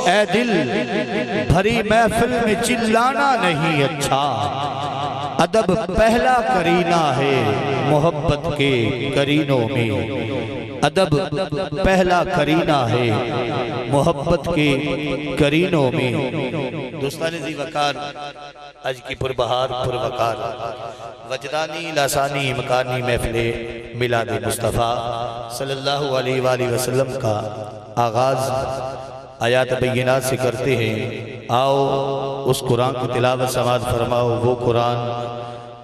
ए दिल भरी महफिल में चिल्लाना नहीं अच्छा, अदब पहला करीना है मोहब्बत के करीनों में, अदब पहला करीना है मोहब्बत के करीनों में। दोस्तान ज़ी वकार आज की पुरबहार पुरवकार वजदानी लासानी मकानी महफिले मिलाद मुस्तफ़ा सल्लल्लाहु अलैहि वसल्लम का आगाज़ आयात बैयिनात से करते हैं। आओ उस कुरान की तिलावत समाअत फरमाओ, वो कुरान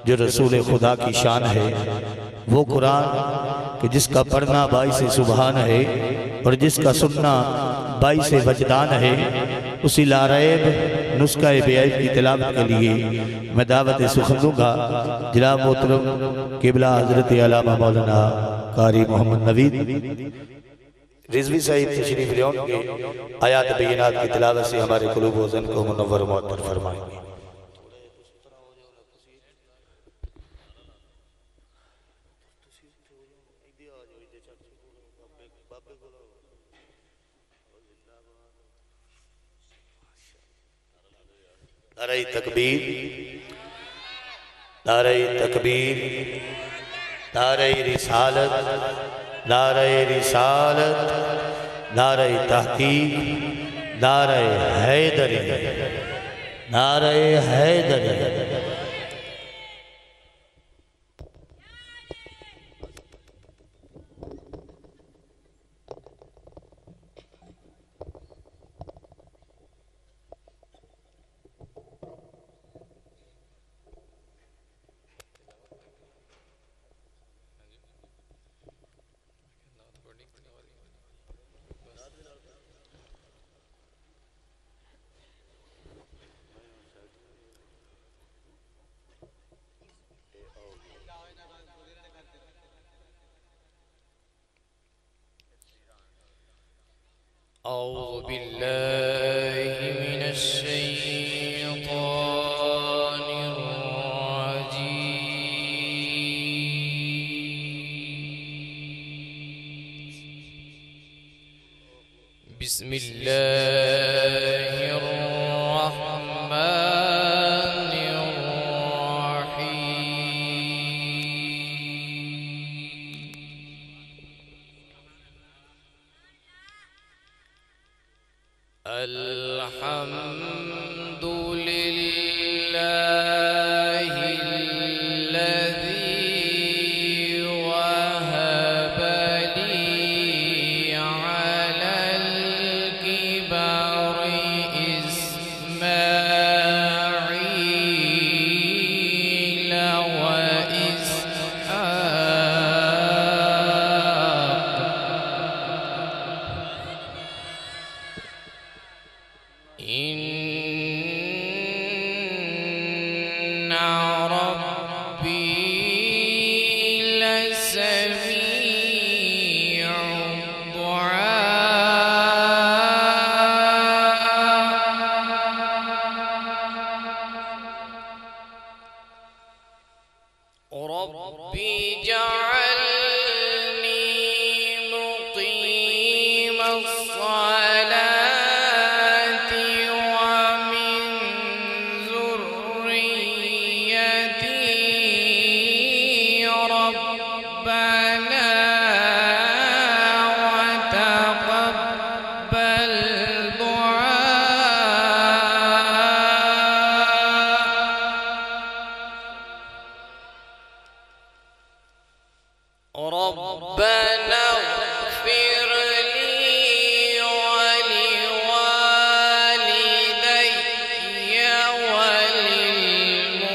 जो रसूल खुदा की शान है, वो कुरान कि जिसका पढ़ना बाइस सुबहान है और जिसका सुनना बाइस वजदान है। उसी लारैब नुस्खा बेअब की तिलावत के लिए मैं दावत सुखन दूँगा। जनाब मोहतरम क़िबला हज़रत अल्लामा मौलाना कारी मोहम्मद नवीद रिजवी साहिब तशरीफ ले आएंगे। आयात बैयिनात की तिलावत से हमारे क़ुलूब व ज़न को मुनव्वर मुअत्तर फरमाएंगे। नारे तकबीर, नारे तकबीर, नारे रिसालत, नारे रिसालत, नारे तहकीक, नारे हैदरी, नारे हैदरी। औज़ु बिल्लाहि मिनश शैतानिर रजीम। बिस्मिल्लाहिर रहमानिर अल्हम्दुलिल्लाहिल्लज़ी वहब ली अलल किबरि इस्माईल व इस्हाक़ रब्बी लसमीउद दुआ। रब्बी जअलनी मुक़ीमस्सलाति व मिन ज़ुर्रिय्यती रब्बना व तक़ब्बल दुआ। रब्बना इग़फ़िर ली व लिवालिदैय व लिलमुअ्मिनीना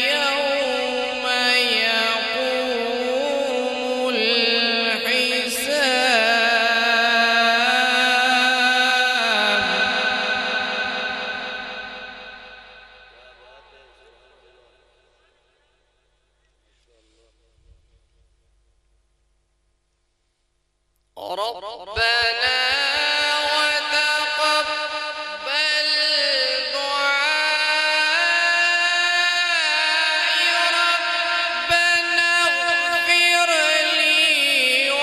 यौम यक़ूमुल हिसाब। रब्बना व तक़ब्बल दुआई। रब्बना इग़फ़िर ली व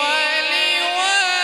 लिवालिदैय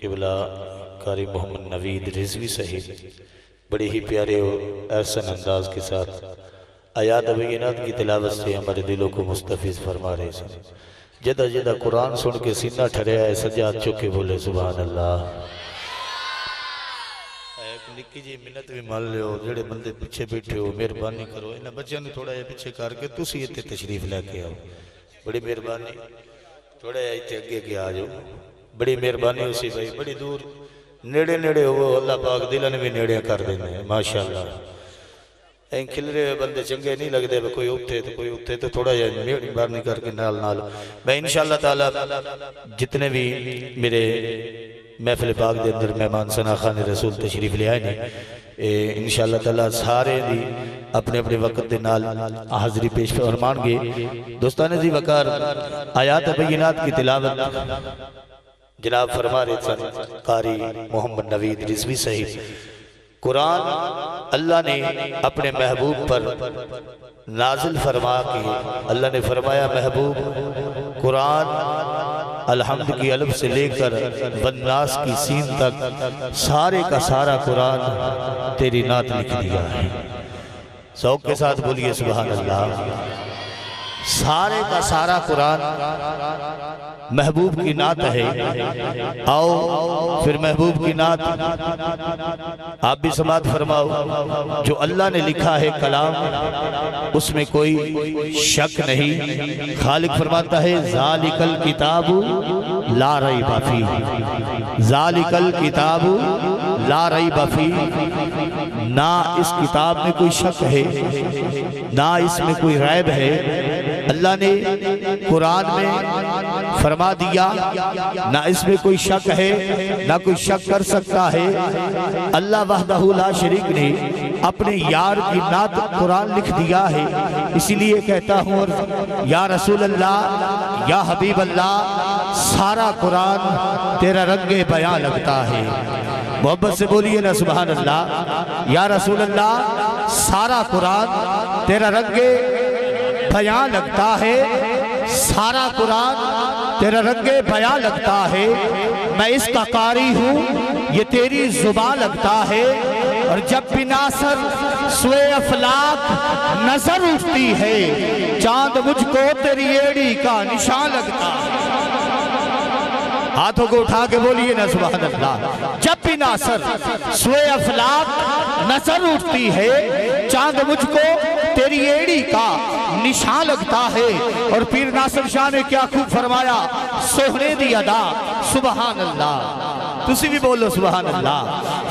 किबला कारी मोहम्मद नवीद रिजवी सही बड़े ही प्यारे और एहसन अंदाज के साथ आयात बैनात की तिलावत से हमारे दिलों को मुस्तफिज फरमा रहे हैं। जदा जदा कुरान सुन के सीना ठहराया है, सजाद चुके बोले सुभान अल्लाह। एक निक्की जी मिन्नत भी मान लो, जेड़े बंदे पीछे बैठे हो मेहरबानी करो इन्हां बच्चों ने थोड़ा जिहा पीछे करके तुसीं इत्थे तशरीफ लैके आओ। बड़ी मेहरबानी, थोड़ा जिहा इत्थे अगे के आ जाओ। बड़ी मेहरबानी उसी भाई, बड़ी दूर नेड़े नेड़े हो अल्लाह पाक दिलां ने भी नेड़े कर देने माशाअल्लाह। ऐ खिलरे बंदे चंगे नहीं लगते, कोई उठे तो कोई उठे तो थोड़ा जिहा मेहरबानी करके नाल नाल मैं इंशाअल्लाह ताला जितने भी मेरे महफिल पाक के अंदर मेहमान सनाखा ने रसूल तशरीफ ले आए ने इंशाअल्लाह ताला सारे दी अपने अपने वक्त के नाल हाजिरी पेश फरमाएंगे। दोस्तान जी वकार आयात बैनात की तिलावत जनाब फरमा रहे सन कारी मोहम्मद नवीद रिजवी साहिब। कुरान अल्लाह ने अपने महबूब पर नाजिल फरमा के अल्लाह ने फरमाया महबूब कुरान अलहम्द की अलफ से लेकर वन्नास की सीन तक सारे का सारा कुरान तेरी नात लिख दिया है। शौक के साथ बोलिए सुभान अल्लाह। सारे का सारा कुरान महबूब की नात है। आओ फिर महबूब की नात आप भी समात फरमाओ। जो अल्लाह ने लिखा है कलाम उसमें कोई शक नहीं। खालिक फरमाता है ज़ालिकल किताबु ला रैब फीह, ज़ालिकल किताबु ला रैब फीह। ना इस किताब में कोई शक है ना इसमें कोई रैब है। अल्लाह ने कुरान में फरमा दिया ना इसमें कोई शक है ना कोई शक कर सकता है। अल्लाह वहदहू ला शरीक ने अपने यार की नात कुरान लिख दिया है। इसीलिए कहता हूँ या रसूल अल्लाह या हबीब अल्लाह सारा कुरान तेरा रंगे बयां लगता है। मोहब्बत से बोलिए ना सुभान अल्लाह। या रसूल अल्लाह सारा कुरान तेरा रंगे बयां लगता है। सारा कुरान तेरा रंगे बयां लगता है। मैं इसका कारी हूँ ये तेरी जुबान लगता है। और जब भी नासर सुए अफलाक नजर उठती है चांद मुझको तेरी एड़ी का निशान लगता है। हाथों को उठा के बोलिए ना सुभान अल्लाह। जब भी नासर सोए अफलाक नजर उठती है, चांद मुझको तेरी एड़ी का निशान लगता है। और पीर नासिर शाह ने क्या खूब फरमाया, सोहने दी अदा सुभान अल्लाह। तुसी भी बोलो सुभान अल्लाह।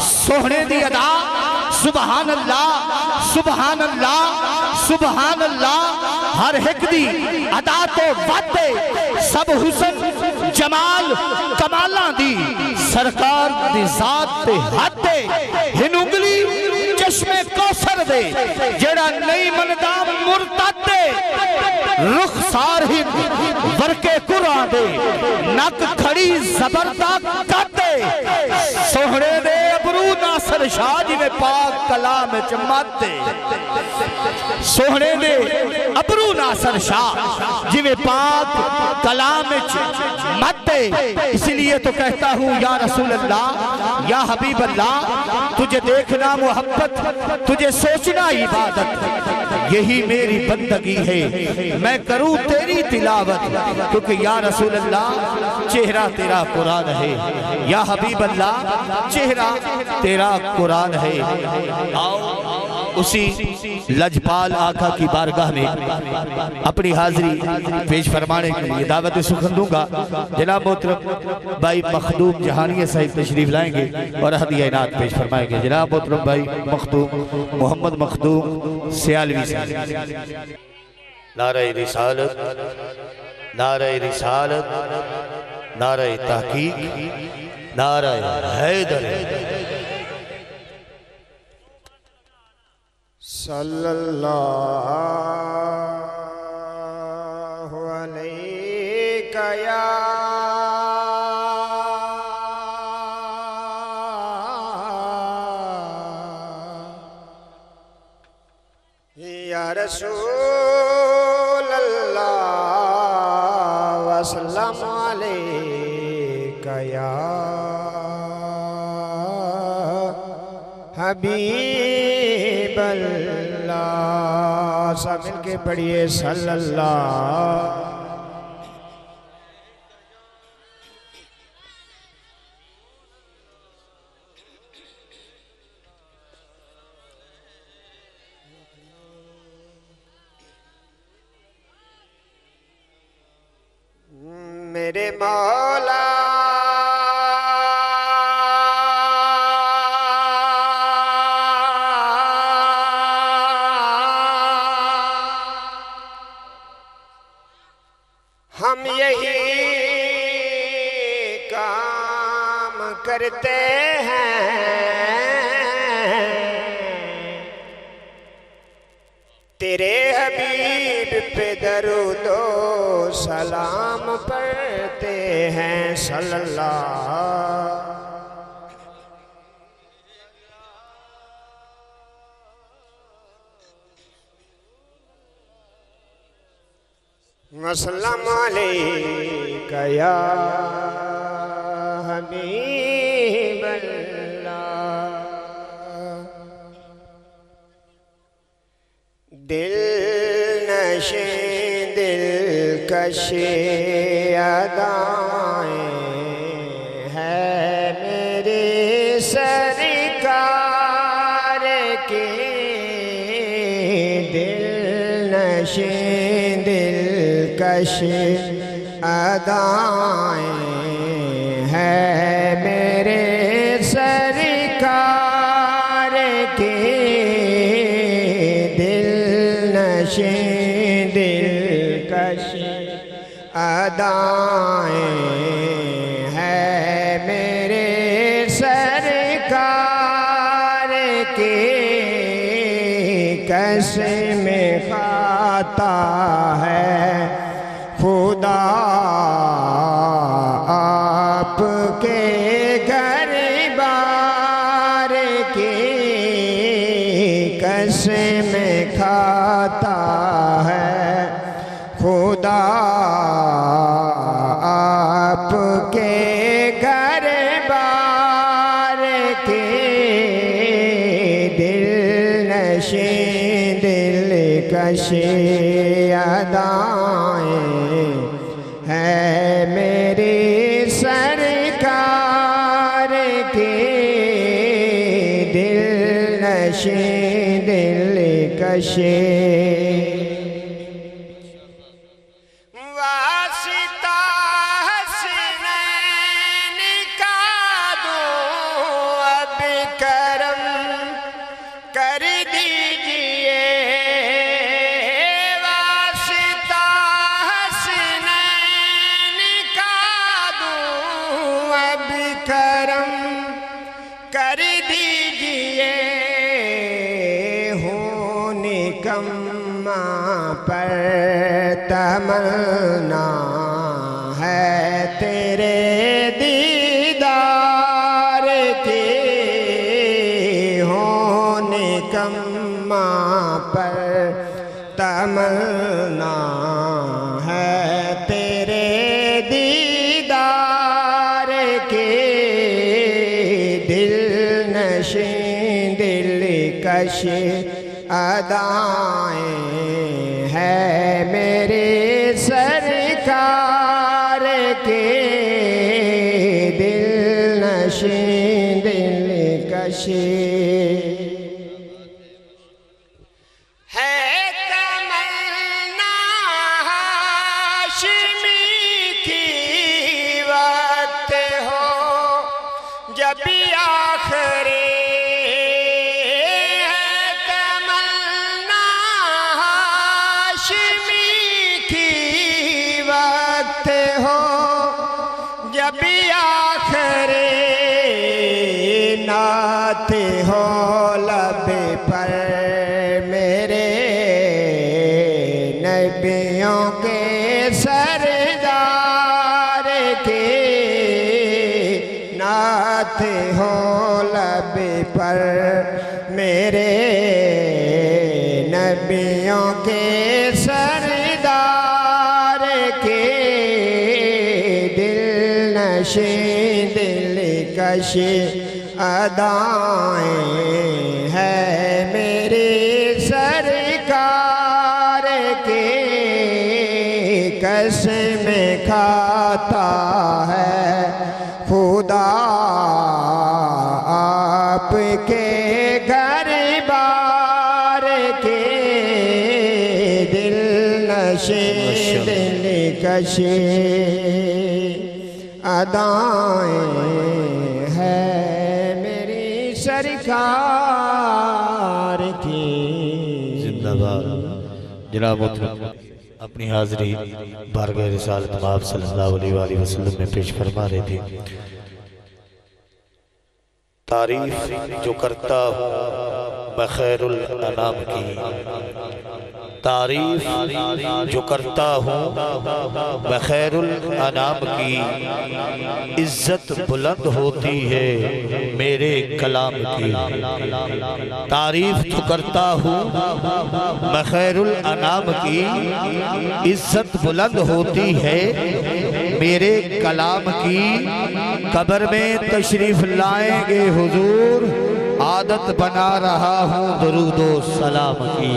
सोहने दी अदा सुभान अल्लाह, सुभान अल्लाह, सुभान अल्लाह। हर एक दी अदा तो वादे, सब हुसन जमाल कमाला दी सरकार दी जात ते हाथे। हिन उंगली चश्मे कौसर दे जेड़ा नहीं मनदा मुरतादे। रुख सारहिन वरके कुरान दे नक खड़ी जबरदा काते। सोहणे दे अबरू नासिर शाह जिवें पाक कलाम च माते। सोहणे दे अबरू नासिर शाह जिवें पाक कलाम च माते। इसलिए तो कहता हूँ या रसूल अल्लाह, या हबीब अल्लाह, तुझे देखना मोहब्बत, तुझे सोचना इबादत, यही मेरी बंदगी है। मैं करूं तेरी तिलावत, क्योंकि या रसूल अल्लाह चेहरा तेरा कुरान है। या हबीब अल्लाह चेहरा तेरा कुरान है। आओ उसी लजपाल आका की बारगाह में अपनी हाजिरी पेश फरमाने के लिए दावत सुखन दूंगा। जनाब मोहतरम भाई मखदूम जहानिया साहिब तशरीफ लाएंगे और हदिया इनात पेश फरमाएंगे। जनाब मोहतरम भाई मखदूम मोहम्मद मखदूम सियालवी साहब। नारे रिसालत, नारे रिसालत, नारे तहकीक, नारे हैदर। सल्लल्लाहु अलैका या रसूल अल्लाह वसल्लम अलैका या हबीब अल्लाह। सब मिलके पढ़िए सल्लल्लाहु। मेरे मौला हम यही काम करते हैं, तेरे हबीब पे दरूदो सलाम पढ़ते हैं सल्लल्लाहु। वसल्लम अलैका या हबीब अल्लाह। दिल नशे दिलकशे अदाएं है मेरे सरकार के। दिल नशे दिलकश अदाएं है मेरे सरकार के। दिल नशे दिलकश अदाएं है मेरे सरकार के। कसम खाता है खुदा आपके घर बार की। कसम खाता है खुदा आपके घर बार के। दिल नशे दिलकश अदाएं है मेरी सर के दिल नशे दिल कशे वासिता हसनैन का दो अब करम कर दीजिए वासिता हसनैन का दो अब करम कर दीजिए हो निकम्मा पर तमन्ना है तेरे दीदार के हो निकम्मा पर तमन्ना है तेरे दीदार के दिल नशे दिल कशे अदाएं है मेरे सरकार के दिल नशे दिल कशे है तमन्ना हाशिमी की वक्त हो जब आखिरी जब आखिरी नात हो लब पर मेरे नबियों के सरदार के नात हो लब पर मेरे नबियों के सरदार के नशे दिल कशे अदाएं है मेरे सरकार के कसम खाता है खुदा आपके घर बार के दिल नशे दिल कशे अदाएं है मेरी सरकार की। जिंदाबाद। जनाब अपनी हाज़िरी बारगाह रिसालत आप सल्लल्लाहु अलैहि वसल्लम में पेश फरमा रहे थे। तारीफ जो करता हूँ मैं खैरुल अनाम की, तारीफ जो करता हूँ मैं खैरुल अनाम की, इज्जत बुलंद होती है मेरे कलाम की। तारीफ जो करता हूँ मैं खैरुल अनाम की, इज्जत बुलंद होती है मेरे कलाम की। कब्र में तशरीफ लाएंगे हुजूर, आदत बना रहा हूँ दरूदो सलाम की।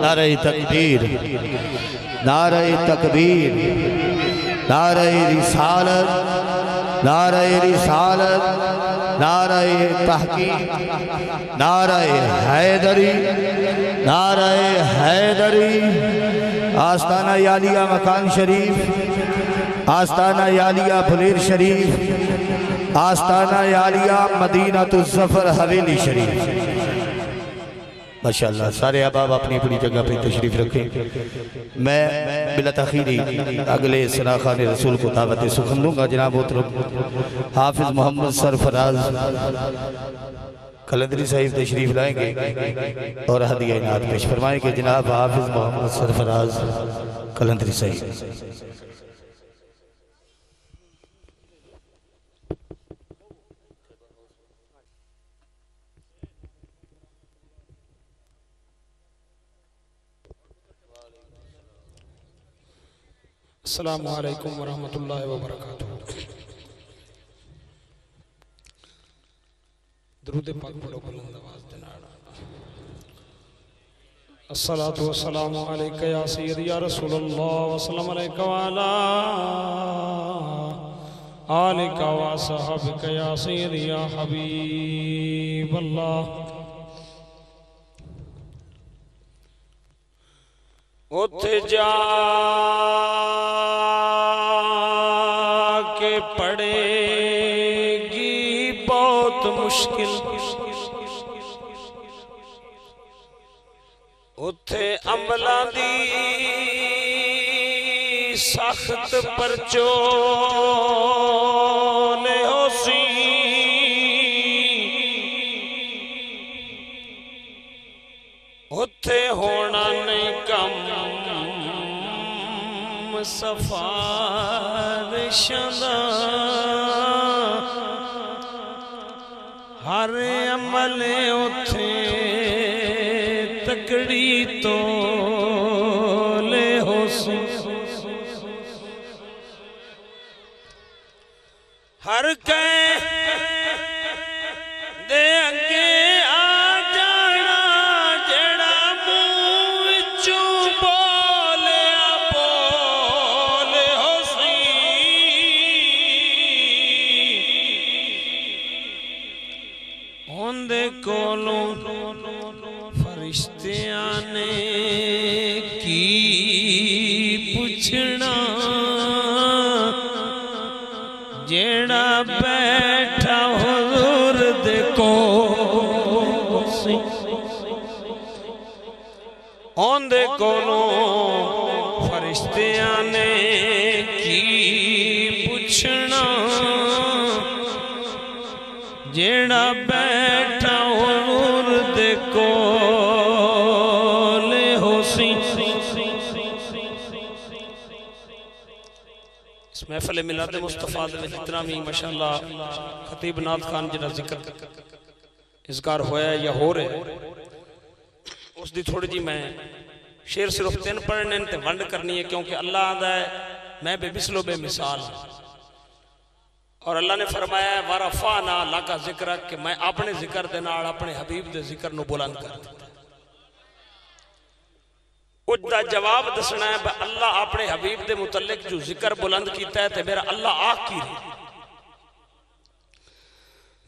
नारे तकबीर, नारे तकबीर, नारे रिसालत, नारे रिसालत, नारे तहकीक, नारे हैदरी, नारे हैदरी। आस्ताना यालिया मकान शरीफ, आस्ताना यालिया फुलेर शरीफ, आस्ताना यालिया मदीना तो ज़फ़र हवेली शरीफ। माशाअल्लाह सारे अहबाब अपनी अपनी जगह पे तशरीफ़ रखें। मैं बिला तख़ीरी अगले सनाखान रसूल को दावत सुखन दूँगा। जनाब मोहतरम हाफिज़ मोहम्मद सरफराज कलंदरी साहिब तशरीफ़ लाएंगे और हदिया इनात पेश फरमाएंगे। जनाब हाफिज़ मोहम्मद सरफराज कलंदरी साहिब। अस्सलामु अलैकुम वरहमतुल्लाहि वबरकातुहू। दुरूद पाक पढ़ो बुलंद आवाज़ से। अस्सलातु वस्सलामु अलैका या सय्यदी या रसूलल्लाह वसल्लम अलैका वाला आलिका व असहाबिका या सय्यदी या हबीब अल्लाह। उथे जा के पड़ेगी बहुत मुश्किल, उथे अमला दी सख्त परचोले होसी, उथे होना नहीं कम सिफारिशां दा, हर अमल उथे तकड़ी तो ले होसी, हर कह दे अगे आ जाना जेड़ा मुंह विचों बोलिया बोले होसी, उनदे कोलों फरिश्तियां ने की पुछना, जेड़ा बैठा हुजूर दे कोल, औंदे कोलों फरिश्तियां ने की पुछना, जेड़ा बैठा हुजूर दे कोल होसी। महफिल मिलाद मुस्तफा दे जितना भी माशाअल्लाह खतीब नाथ खान जिहड़ा जिक्र इज़कार होया या हो रहा उस दी थोड़ी जी मैं शेर सिर्फ 3 पढ़ने ते वंड करनी है, क्योंकि अल्लाह आंदा है मैं बेमिसलो बेमिसाल, और अल्लाह ने फरमाया वरफाना लका जिक्र कि मैं अपने जिक्र दे नाल अपने हबीब दे जिक्र नूं बुलंद कर दिता। उसका जवाब दसना है अल्लाह अपने हबीब के मुतल्लिक जो जिक्र बुलंद किया है तो मेरा अल्लाह आख की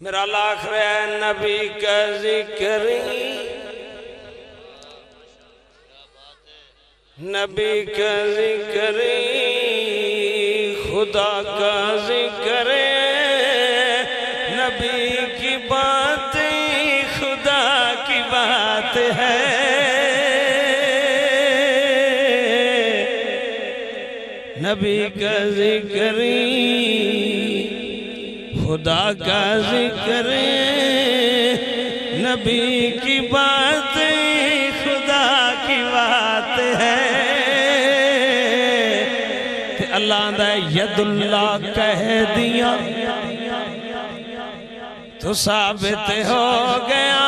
मेरा अल्लाह आख रहा है नबी का जिक्र, नबी का जिक्र खुदा का जिक्र, नबी की बात खुदा की बात है, नबी का जिक्र खुदा का जिक्र, नबी की बात खुदा की बात है। ते अल्लाह दा यदुल्ला कह दिया तो साबित हो गया,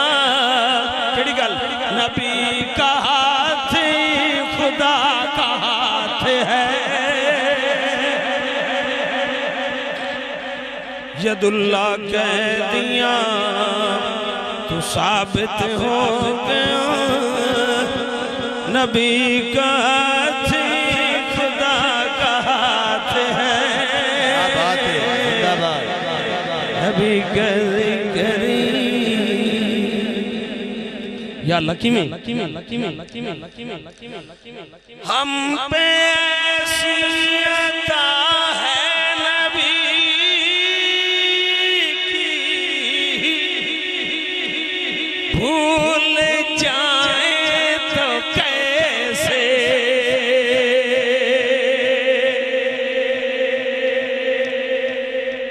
केड़ी गल नबी का हाथ खुदा का हाथ है, यदुल्ला कह दिया तो साबित हो गया, नबी का हाथ खुदा का हाथ है, नबी का जिक्र या लकी में हम पे ऐसी अता है नबी भूल जाए तो कैसे,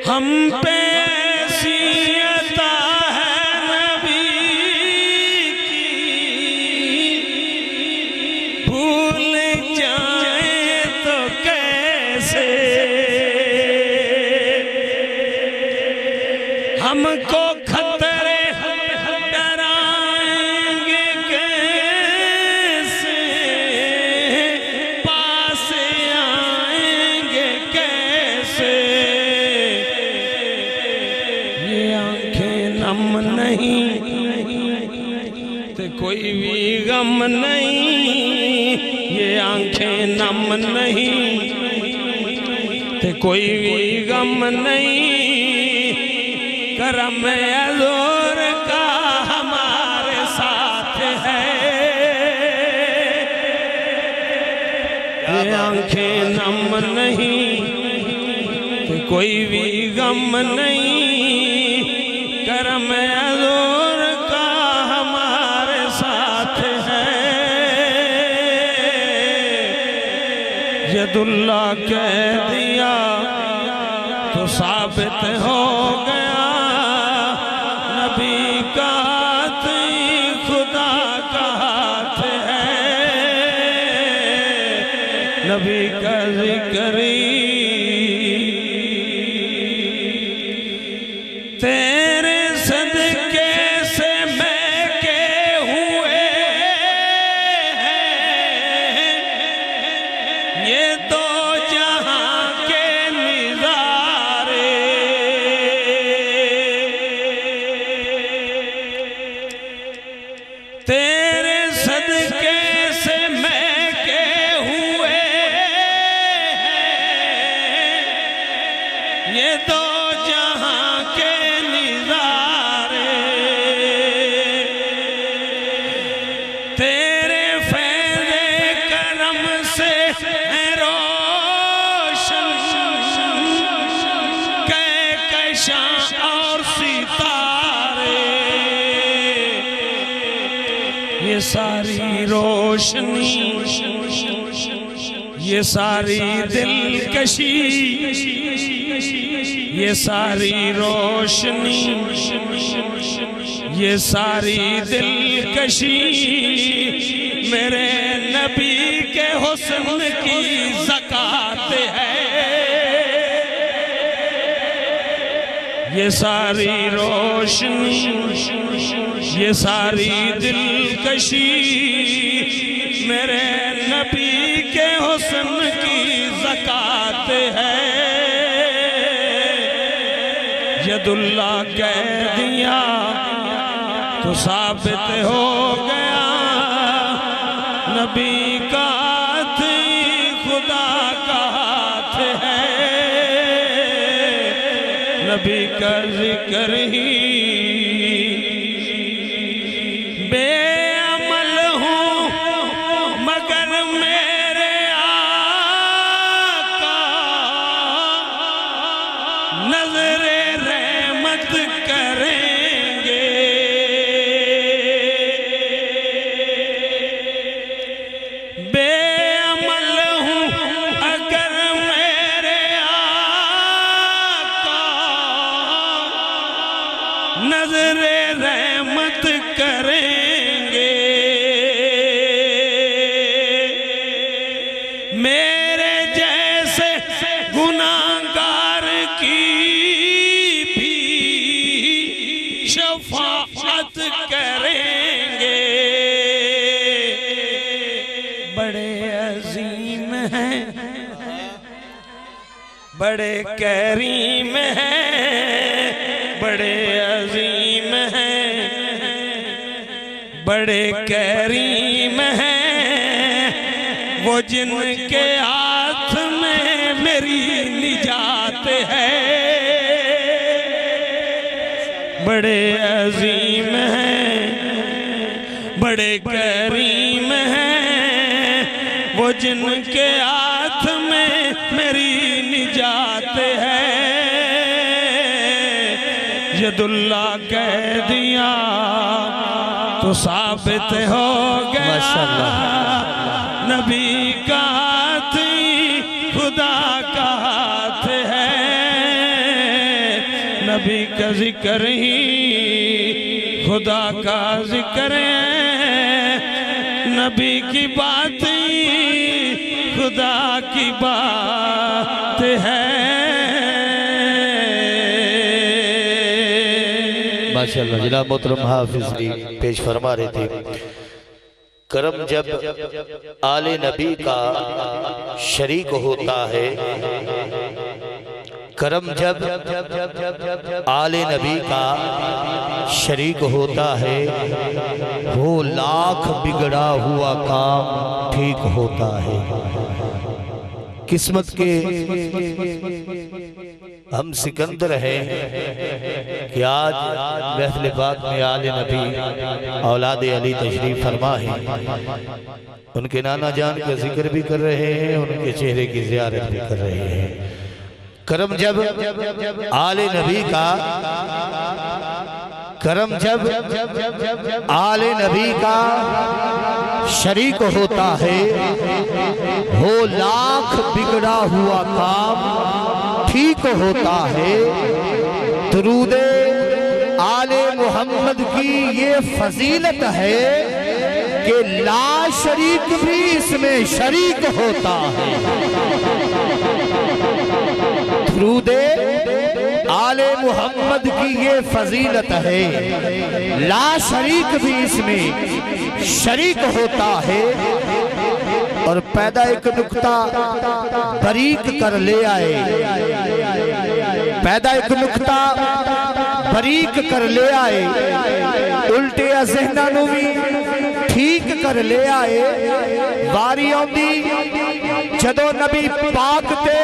हम पे ऐसी अता है नबी की भूल जाए तो कैसे, हमको खतरे डराएंगे कैसे, पास आएंगे कैसे, ये आंखें नम नहीं तो कोई भी गम नहीं, ये आंखें नम नहीं ते कोई भी गम नहीं, करम हजूर का हमारे साथ है। ये आंखें नम नहीं, ते कोई भी गम नहीं, करम हजूर का हमारे साथ है। यदुल्ला कह दिया तो साबित हो गया, नबी का हाथ ही खुदा का हाथ है। नबी का जिक्र तेरे सदके से महके हुए हैं, ये तो जहां के निज़ारे। तेरे सदके से महके हुए हैं, ये तो जहां के निज़ारे। तेरे फैज़े करम से है रोशन कहकशां और सितारे। ये सारी रोशनी, ये सारी दिलकशी, ये सारी रोशनी, ये सारी दिलकशी मेरे नबी के हुस्न की ज़कात है। ये सारी रोशनी, ये सारी दिलकशी मेरे नबी के हुस्न की ज़कात है। यदुल्ला कह दिया तो साबित हो गया, नबी का हाथ ही खुदा का हाथ है। नबी का जिक्र ही बेअमल हूँ मगर मेरे आका नजरे रहमत करेंगे। बेअमल हूँ अगर मेरे आका नजरे रहमत करेंगे। मेरे जैसे गुनाहगार की भी शफाअत करेंगे। बड़े अजीम हैं, बड़े करीम हैं, बड़े अजीम हैं, बड़े करीम हैं, वो जिनके हाथ में मेरी निजात है। बड़े अजीम हैं, बड़े करीम हैं, वो जिनके हाथ में मेरी निजात है। यदुल्ला कह दिया तो साबित हो गया, माशाअल्लाह। नबी का हाथ ही खुदा का हाथ है। नबी का जिक्र ही खुदा का जिक्र है। नबी की बात ही खुदा की बात है। माशाअल्लाह। जनाब मोहतरम हाफिज जी पेश फरमा रहे थे, करम जब आले नबी का शरीक होता है, करम जब आले नबी का शरीक होता है, वो लाख बिगड़ा हुआ काम ठीक होता है। किस्मत के हम सिकंदर हैं कि आज महफिल पाक में आले नबी औलाद अली तशरीफ फरमा है। उनके नाना जान का जिक्र भी कर रहे हैं, उनके चेहरे की ज़ियारत भी कर रहे हैं। करम जब आले नबी का आले नबी का शरीक होता है, हो लाख बिगड़ा हुआ काम ठीक होता है। दुरूदे आले मोहम्मद की ये फजीलत है कि ला शरीक भी इसमें शरीक होता है। दुरूदे आले मोहम्मद की ये फजीलत है, ला शरीक भी इसमें शरीक होता है। और पैदा एक नुक्ता बारीक कर ले आए, पैदा एक नुक्ता बारीक कर ले आए, उल्टे ज़हनां नूं भी ठीक कर ले आए। वारी आउंदी जदों नबी पाक ते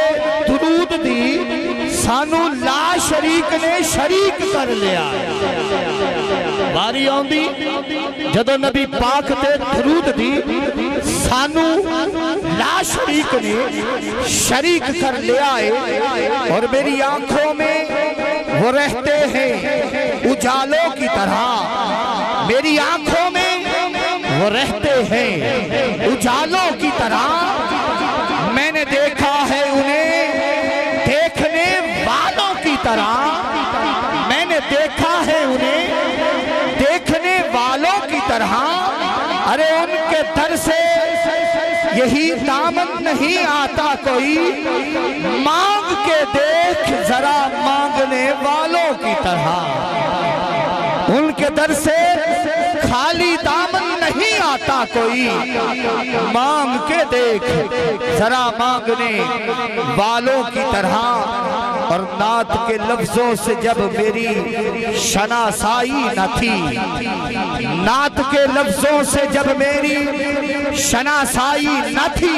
दुरूद दी, सानू ला शरीक ने शरीक कर लिया। वारी आउंदी जदों नबी पाक ते दुरूद दी, सानू ला शरीक ने शरीक कर लिया है। और मेरी आंखों में वो रहते हैं उजालों की तरह, मेरी आंखों में वो रहते हैं उजालों की तरह। मैंने देखा है उन्हें देखने वालों की तरह, मैंने देखा है उन्हें देखने वालों की तरह। अरे उनके दर से यही दामन नहीं आता कोई, मांग के देख जरा मांगने वालों की तरह। उनके दर से खाली दामन नहीं आता कोई, मांग के देख जरा मांगने वालों की तरह। और नात के लफ्जों से जब मेरी शनासाई न थी, नात के लफ्जों से जब मेरी शनासाई न थी,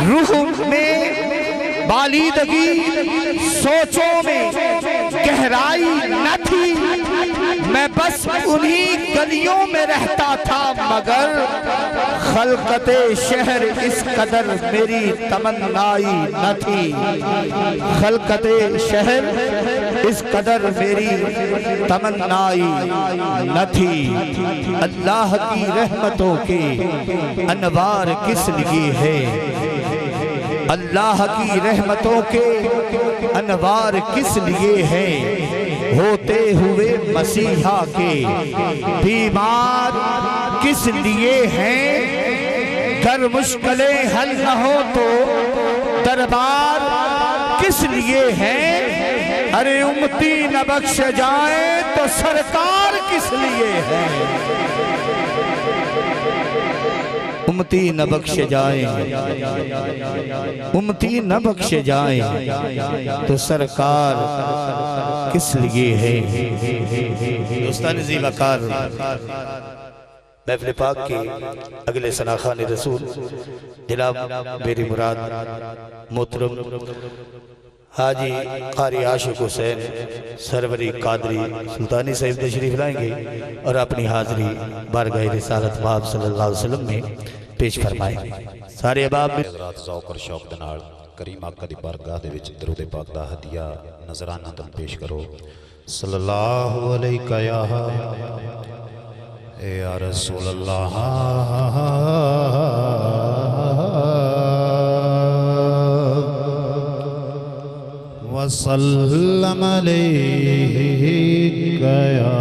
रूह में बालिदगी सोचों में गहराई न थी, मैं बस उन्हीं गलियों में रहता था। मगर खलकते शहर इस कदर मेरी तमन्नाई न थी, खलकते शहर इस कदर मेरी तमन्नाई न थी। अल्लाह की रहमतों के अनवार किस लिए है, अल्लाह की रहमतों के अनवार किस लिए है। होते हुए मसीहा के बीमार किस लिए हैं, कर मुश्किलें हल न हो तो दरबार किस लिए हैं। अरे उम्मती न बख्श जाए तो सरकार किस लिए है, उम्मती न बख्शे जाए, उम्मती न बख्शे जाए तो सरकार किस लिए है। दोस्तान ज़ीवकार, महफिल पाक के अगले सनाखान रसूल जनाब मेरी मुराद मोहतरम हाजी कारी आशिक हुसैन सरवरी कादरी सुल्तानी साहिब तशरीफ लाएंगे और अपनी हाजिरी बारगाह रिसालत महब सल्लल्लाहु अलैहि वसल्लम में पेश फरमाएंगे। सारे अहबाब में हज़रात ज़ौक़ और शौक़ दे नाल करीम आका दी बारगाह दे विच दरूद पाक दा हदिया नजराना तुम पेश करो। सल्लल्लाहु अलैहि या रसूल अल्लाह वसल्लम अलैका या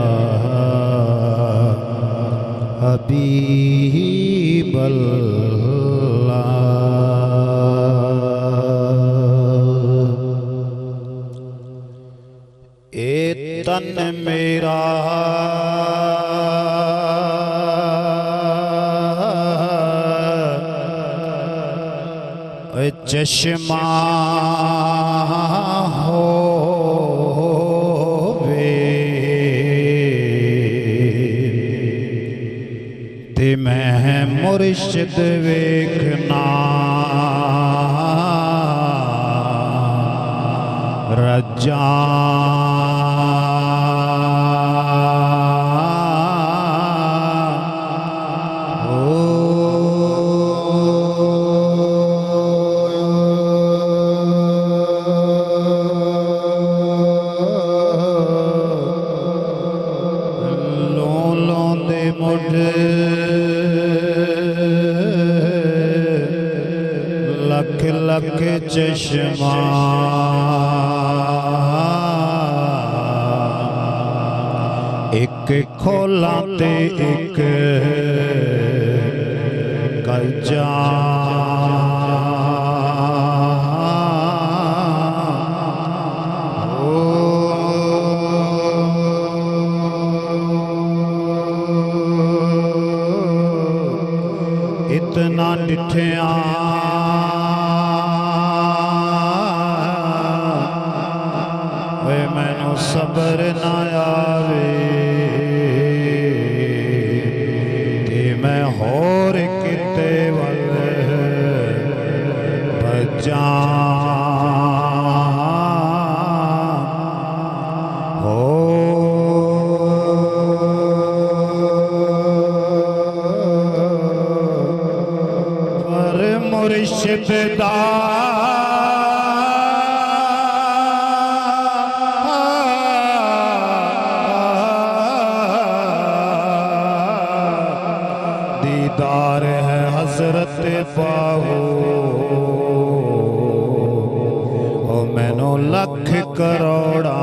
हबीब अल्लाह। ए तन मेरा चश्मा हो ते मैं मुर्शिद वेखना लख लख चश्मा एक खोला ते एक गजा इतना डिठिया वे मैनू सबर ना आवे ते मैं होर किते वल भजा मुर्शिदा दीदार है हजरत पाओ ओ मैनू लख करोड़ा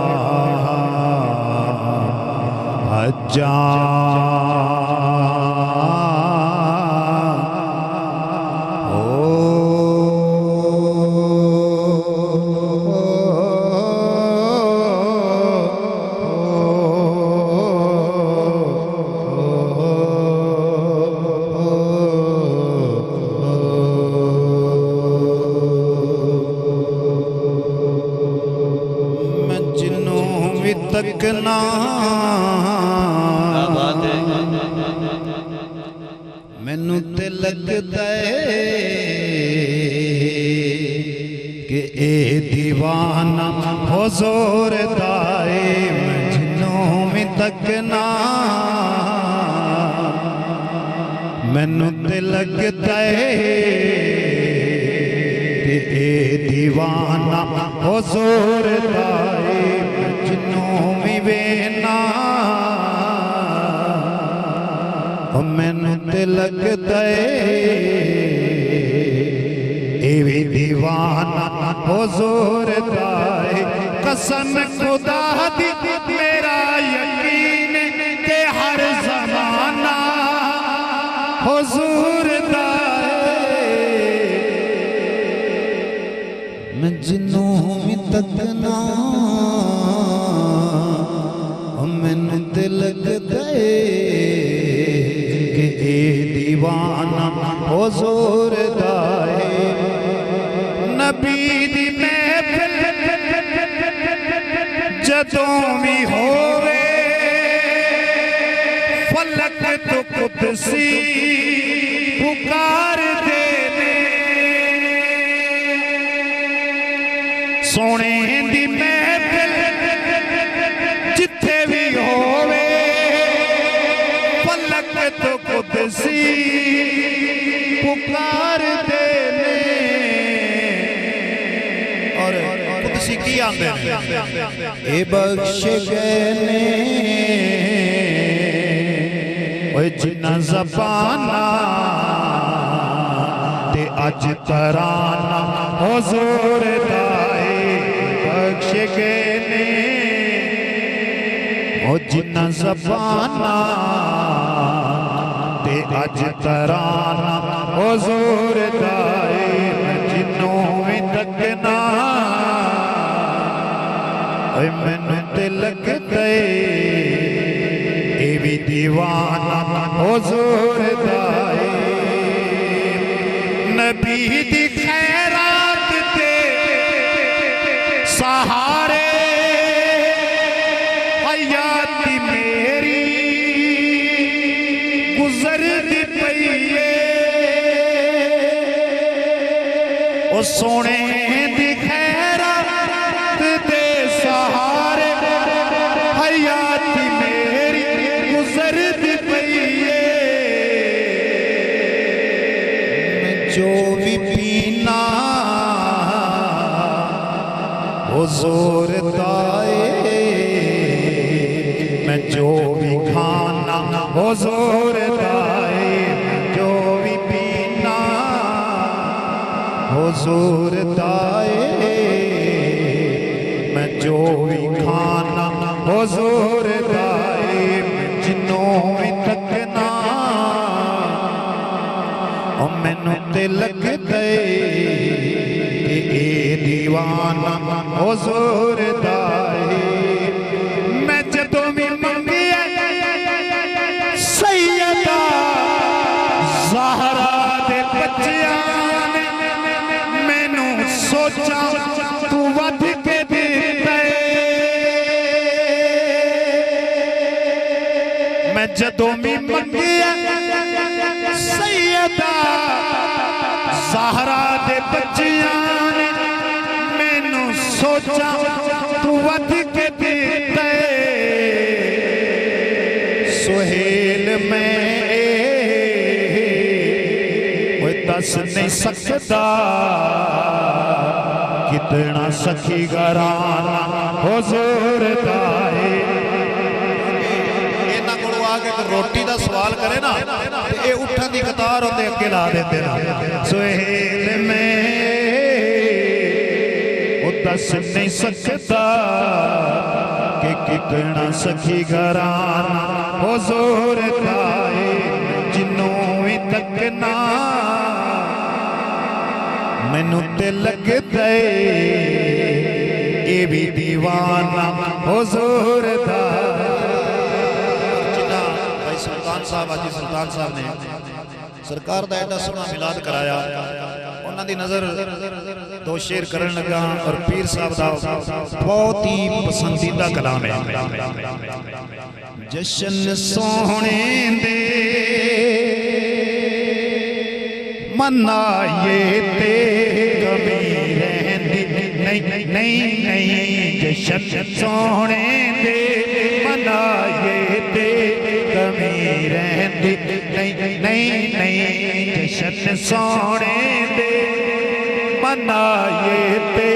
हजा तकना मैनू ते लगदा कि ए दीवाना हुजूर दाए मैं जिन्नों भी तकना मैनू ते लगदा कि ए दीवाना हुजूर दाए बेना मैनू ते लगदा ए भी दीवाना हुजूर दाए कसम खुदा दी मेरा यकीन के हर ज़माना हुजूर दाए मैं जिन्नों भी तकना मैनू ते लगदा कि ए दीवाना हुजूर दाए नबी दी महफिल जदों भी होवे फलक तो कुदसी पुकार दे सोने दी महफिल जिथे भी होवे फलक तो कुदसी पुकार देने और कुदसी की आंदे ए बख्श गए ने ओए जिन्ना ज़बाना ते अज तराना हुजूर दाए बख्श गए ने ओ जिन्ना ज़बाना ते अज तराना हुजूर दाए मैं जिन्नों भी तकना मैनू ते लगदा ए भी दीवाना हुजूर दाए नबी दी खैरात ते सहारे हयाती मेरी गुजरदी पई ओ सोने दी खैरात ते हुजूर दाए मैं जो भी खाना हुजूर दाए जो भी पीना हुजूर दाए मैं जो भी खाना हुजूर दाए जिन्हों भी तकना और मैनू ते लग दे दीवाना हुजूर दाए मैं जदों भी मंगिया सैयदा ज़हरा दे बच्चियां ने मैनू सोचा तू वध के दिते मैं जदों भी मंगिया सैयदा ज़हरा दे बच्चियां ने मैनू सोचा तू वध के दिते सुहेल मैं वो दस नहीं सकता कितना सखी घराना हुजूर दाए इन्हां कोलों आके रोटी दा सवाल करे ना ये उठन दी कतार होंदे अगे ला देंदे ना सुहेल में वो दस नहीं सकता कि कितना सखी घराना हुजूर दाए जिन्हों भी तकना मैनू ते लग दे ये भी दीवाना हुजूर दाए जिन्ना भाई सुल्तान साहब हाजी सुल्तान साहब ने सरकार दा एडा सोहना मिलाद कराया उन्हां दी नज़र दो शेर करन लगा और पीर साहब दा बहुत ही पसंदीदा कलाम है जशन सोहणे दे मनाए ते कभी रहंदी नहीं नहीं नहीं जशन सोहणे दे मनाए ते कभी रहंदी नहीं नहीं नहीं जशन सोहणे दे मनाए ते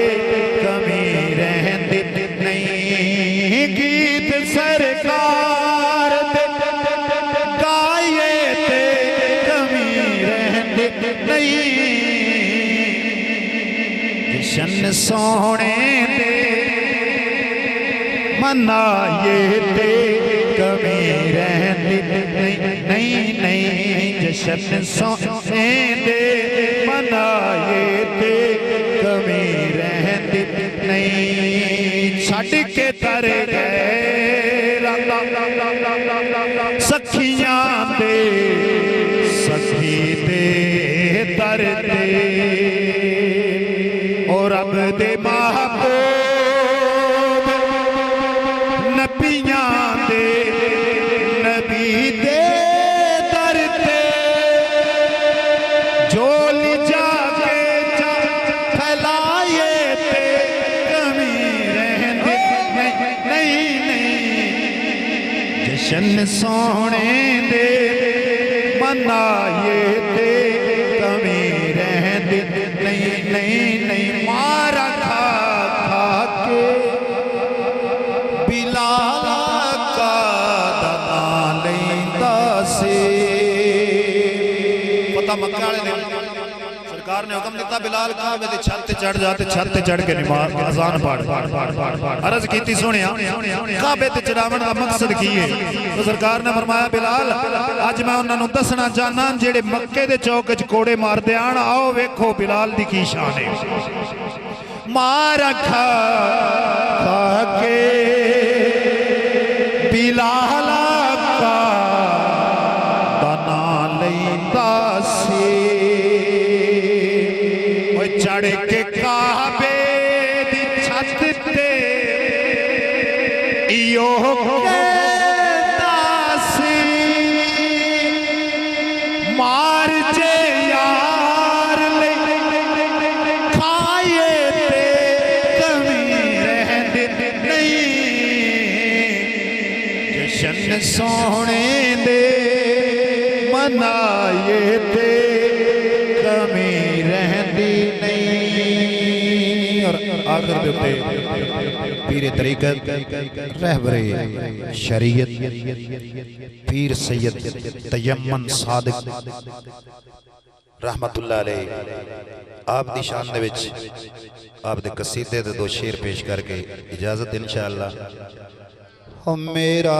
कभी रहंदी नहीं गीत सरकार दे गाए ते कभी रहंदी नहीं जशन सोहणे दे मनाए ते कभी रहंदी नहीं नहीं नहीं जशन सोहणे दे मनाए ते कभी रहंदी नहीं छड़ के तर गए सखियां दे सखी दे दर दे और रब दे महबूब नबियां दे नबी दे दर दे झोली जाके फैलाए ते कमी रहंदे नहीं नहीं जशन सोहणे दे मनाए ते कमी रहंदे नहीं नहीं नहीं मारा खा खा के बिलाल का दाना लैंदा से पता मक्का वाले ने सरकार ने हुक्म दिता बिलाल काबे दी छत ते चढ़ जा ते छत ते चढ़ के नमाज अजान पढ़ अर्ज कीती सुनिया काबे ते चढ़ावन दा मकसद की है तो सरकार ने फरमाया बिलाल अज मैं उन्हां नूं दसना चाहना जेड़े मक्के दे चौक च कोड़े मारदे आण आओ वेखो बिलाल दी की शान है मार खा खा के बिलाल का दाना लैंदा सी चढ़ के काबे दी छत ते इयो कहता सी मार जे यार ले खाए ते कमी रहंदी नहीं जशन सोहणे दे मनाए ते कमी रहंदी नहीं और आखिर दे उत्ते पीर तरीकत रहबरे शरीयत पीर सैयद तयम्मन सादिक रहमतुल्लाह अलैह आप दी शान दे विच आप दे कसीदे दे दो शेर पेश करके इजाजत इंशाअल्लाह। हो मेरा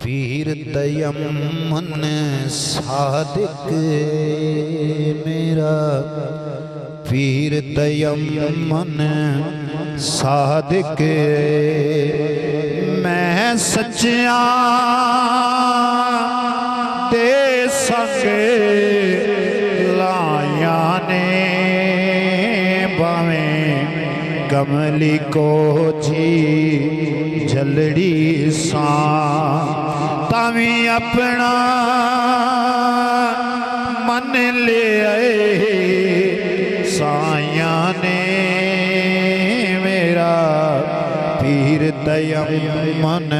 पीर तयम्मन सादिक मेरा पीर तयम्मन सादिक मैं सच्चियां दे संग लाया ने बावें कमली को जी झलड़ी सा तावी अपना मन ले आए साया ने मेरा पीर तयम्मन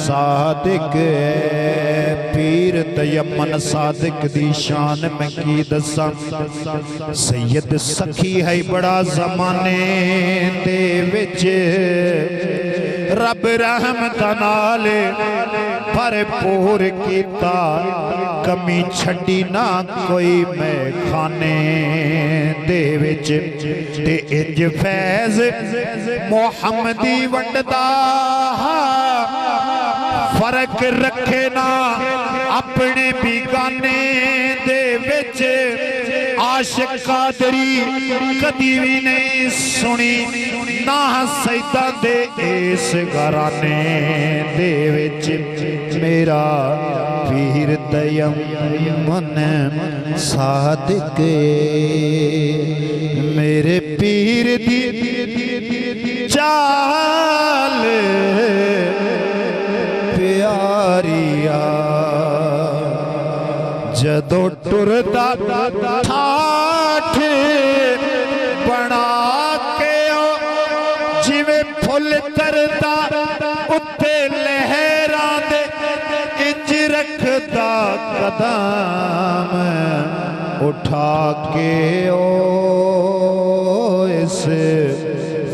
सादिक पीर तयम्मन सादिक दी शान में की दसां सैयद सखी है बड़ा जमाने दे विच रब रहमत नाल भरपूर कीता कमी छड़ी ना कोई मैं खाने दे विच ते इंज फैज मोहम्मदी वंडदा फर्क रखे ना अपने बिगाने दे विच आशिक कादरी कदी भी नहीं सुनी ना सैदा दे इस घराने दे विच मेरा पीर तयम्मन सादिक मेरे पीर दी चाल प्यारिया जदों टुरदा ठाठ बना के जिवें फुल तरदा उत्ते लहरां दे इंज रखदा कदम उठा के ओ इस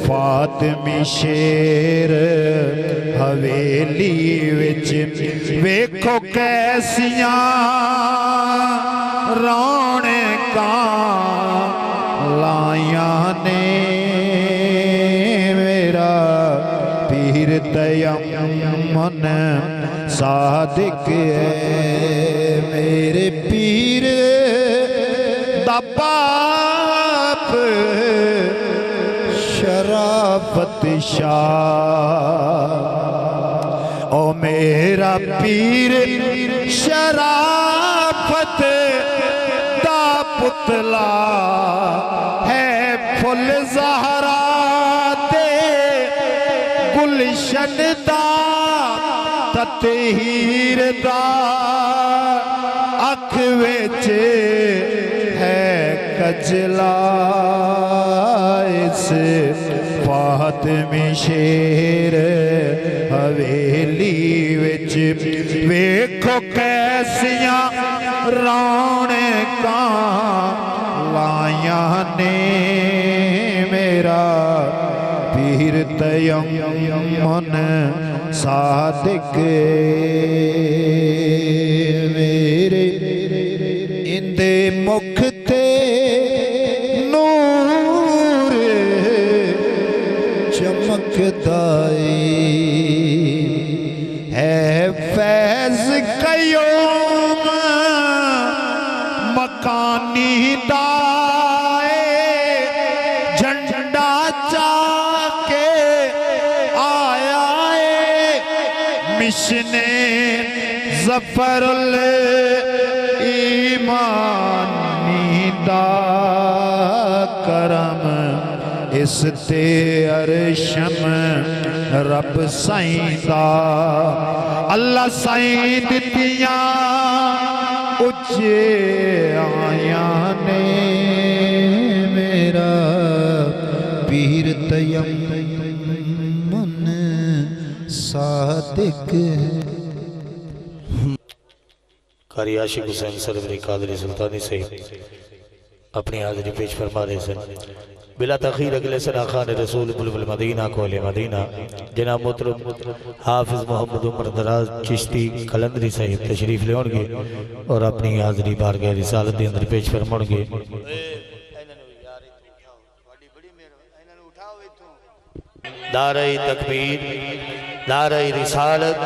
फातिमी शेर हवेली विच वेखो कैसियां रौनकां लाया ने मेरा पीर तयम्मन सादिक मेरे पीर दा बाप शराफत शाह ओ मेरा पीर शराफत दा पुतला है फुल ज़हरा दे गुलशन दा ततहीर दा अख विच है कजला इस फातिमी शेर हवेली विच वेखो कैसियां रौनकां लाया ने मेरा पीर तयम्मन सादिक मेरे इंदे मुख ते नूर चमकदाई है फैज कयोम मकानी दाए झंडा चाके आया मिशने ज़फ़रुल ईमानी दा करम इस ते अरशम रब साईं दा अल्लाह साईं दित्तियां उच्चे आया ने मेरा पीर तयम्मन सादिक कारी आशिक हुसैन सरवरी कादरी सुल्तानी से अपनी हाजिरी पेश फरमा रहे सन। बिला तखीर अगले सरा खान रसूल बुलबुल मदीना कोले मदीना जनाब मोहतरम हाफिज मोहम्मद उमर दराज चिश्ती कलंदरी साहिब तशरीफ लेंगे और अपनी हाजरी बारगाह रिसालत के अंदर पेश फरमाएंगे। नारे तकबीर, नारे रिसालत,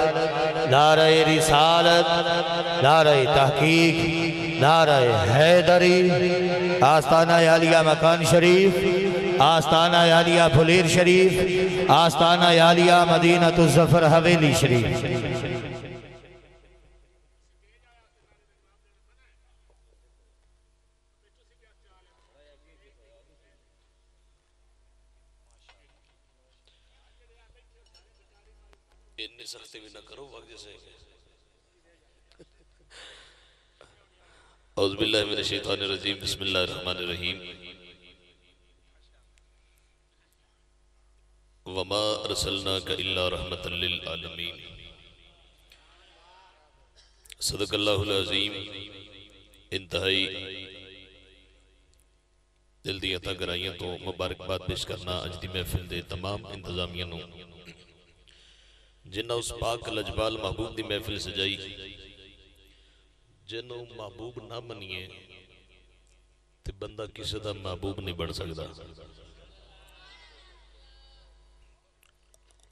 नारे रिसालत, नारे तहकीक, नारे हैदरी। आस्ताना आलिया मकान शरीफ, आस्ताना आलिया फुलेर शरीफ, आस्ताना आलिया मदीना तो जफर हवेली शरीफ। इतनी सख्ती भी ना करो वक्त जैसे औज़ुबिल्लाहि मिनश शैतानिर रजीम बिस्मिल्लाहिर रहमानिर रहीम वमा अरसलनाका इल्ला रहमतल लिल आलमीन सदक़ल्लाहुल अज़ीम। इंतहाई दिल दी अता कराइयां तो मुबारकबाद पेश करना अज दी महफिल दे तमाम इंतजामिया नूं जिन्ना उस पाक लजबाल महबूब दी महफिल सजाई। जिन्हों महबूब ना मनीए तो बंदा किसी का महबूब नहीं बन सकता।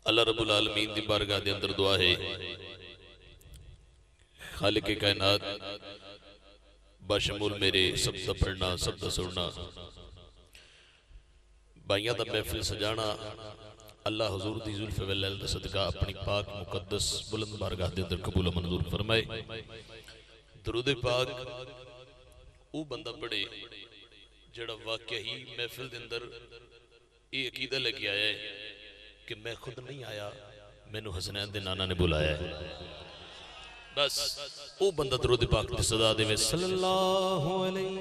अल्लाह रब्बुल आलमीन दी बारगाह दे अंदर दुआ है खालिक कायनात बाशमूल मेरे सब दा पढ़ना सब दा सुनना भाइयों दा महफिल सजाना अल्लाह हुजूर दी जुल्फ़े वल्लैल दा सदका अपनी पाक मुकद्दस बुलंद बारगाह दे अंदर कबूल मंजूर फरमाए। दरूद पाक वो बंदा पढ़े जड़ा वाकया ही महफिल दे अंदर ये अकीदा लेके आया है कि मैं खुद नहीं आया, मैनू हसनैन दे नाना ने बुलाया है। बस वो बंदा दरूद पाक दी सदा देवे सल्लल्लाहु अलैहि।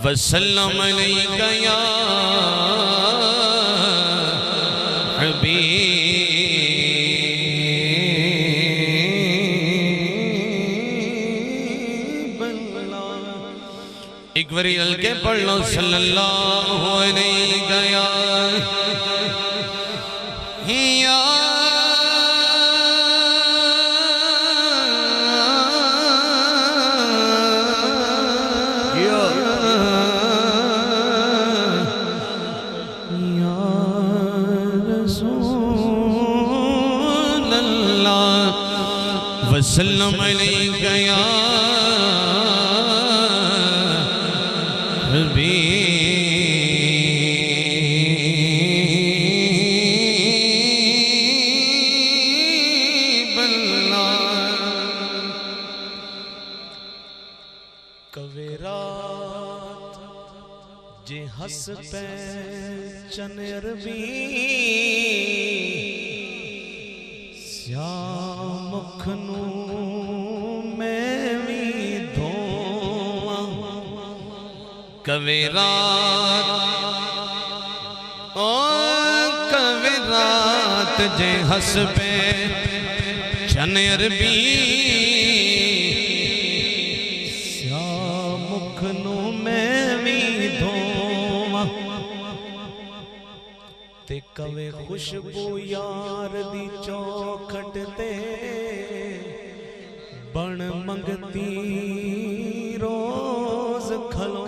वसल्लम अलैका या हबीब। एक बारी हल्के पढ़ लो सल्लल्लाहु अलैका या वसल्लम अलैका या हबीबल्लाह। कवेरात जे हस पे चनेर भी मुख नू मैं भी धोवा। कवेरात ओ कवेरात जे हस पे चनेर भी मुख नू मैं भी धोवा। ते कवे खुशबू यार दी चौखट ते बण मंगती रोज खलो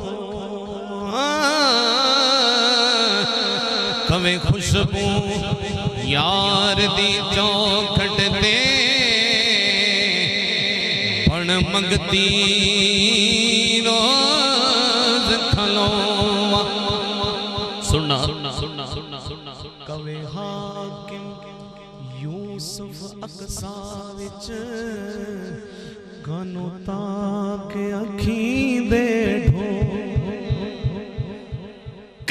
कवे खुशबू यार दी चौखट दे बण मंगती रोज खलो सुनना कवे हाकिम यूसुफ अकसा विच गानो ताक अखी दे ढो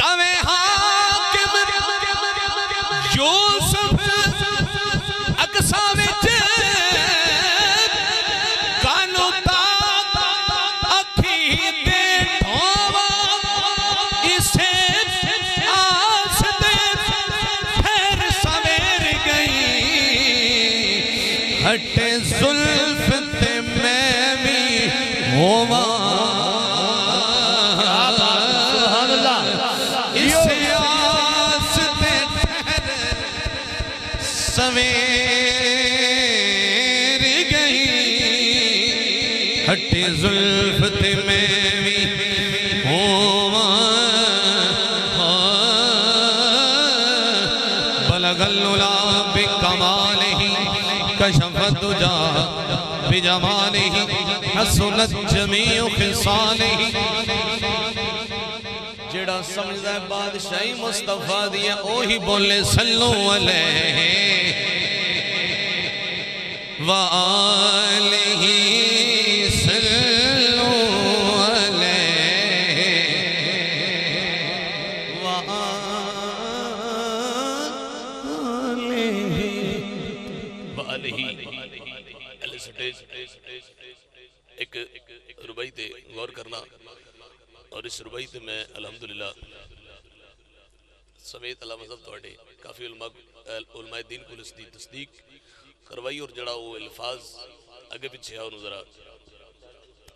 कवे हाकिम यूसुफ अकसा विच गानो ताक अखी दे ढोवा इसे आस दे फिर सवेर गई हटे जुल्फ ते मैं भी होवा इसे आस ते फिर सवेर गई हटे जुल्फ ते मैं भी होवा बलगल्लुला बिकमालिही कशफत दुजा बिजमालिही हसनत जमीउ खिसालिही जेड़ा समझदा है बादशाही मुस्तफा दिया ओही बोले सल्लु अलैहि व आलिही सल्लु अलैहि व आलिही एक रुबाई ते गौर करना और इस रुबाई ते मैं अल्हम्दुलिल्लाह समेत अला मज़हब तोड़े काफ़ी उलमाए दीन को इसकी तस्दीक करवाई और जड़ा वो अल्फाज आगे पीछे आओ ज़रा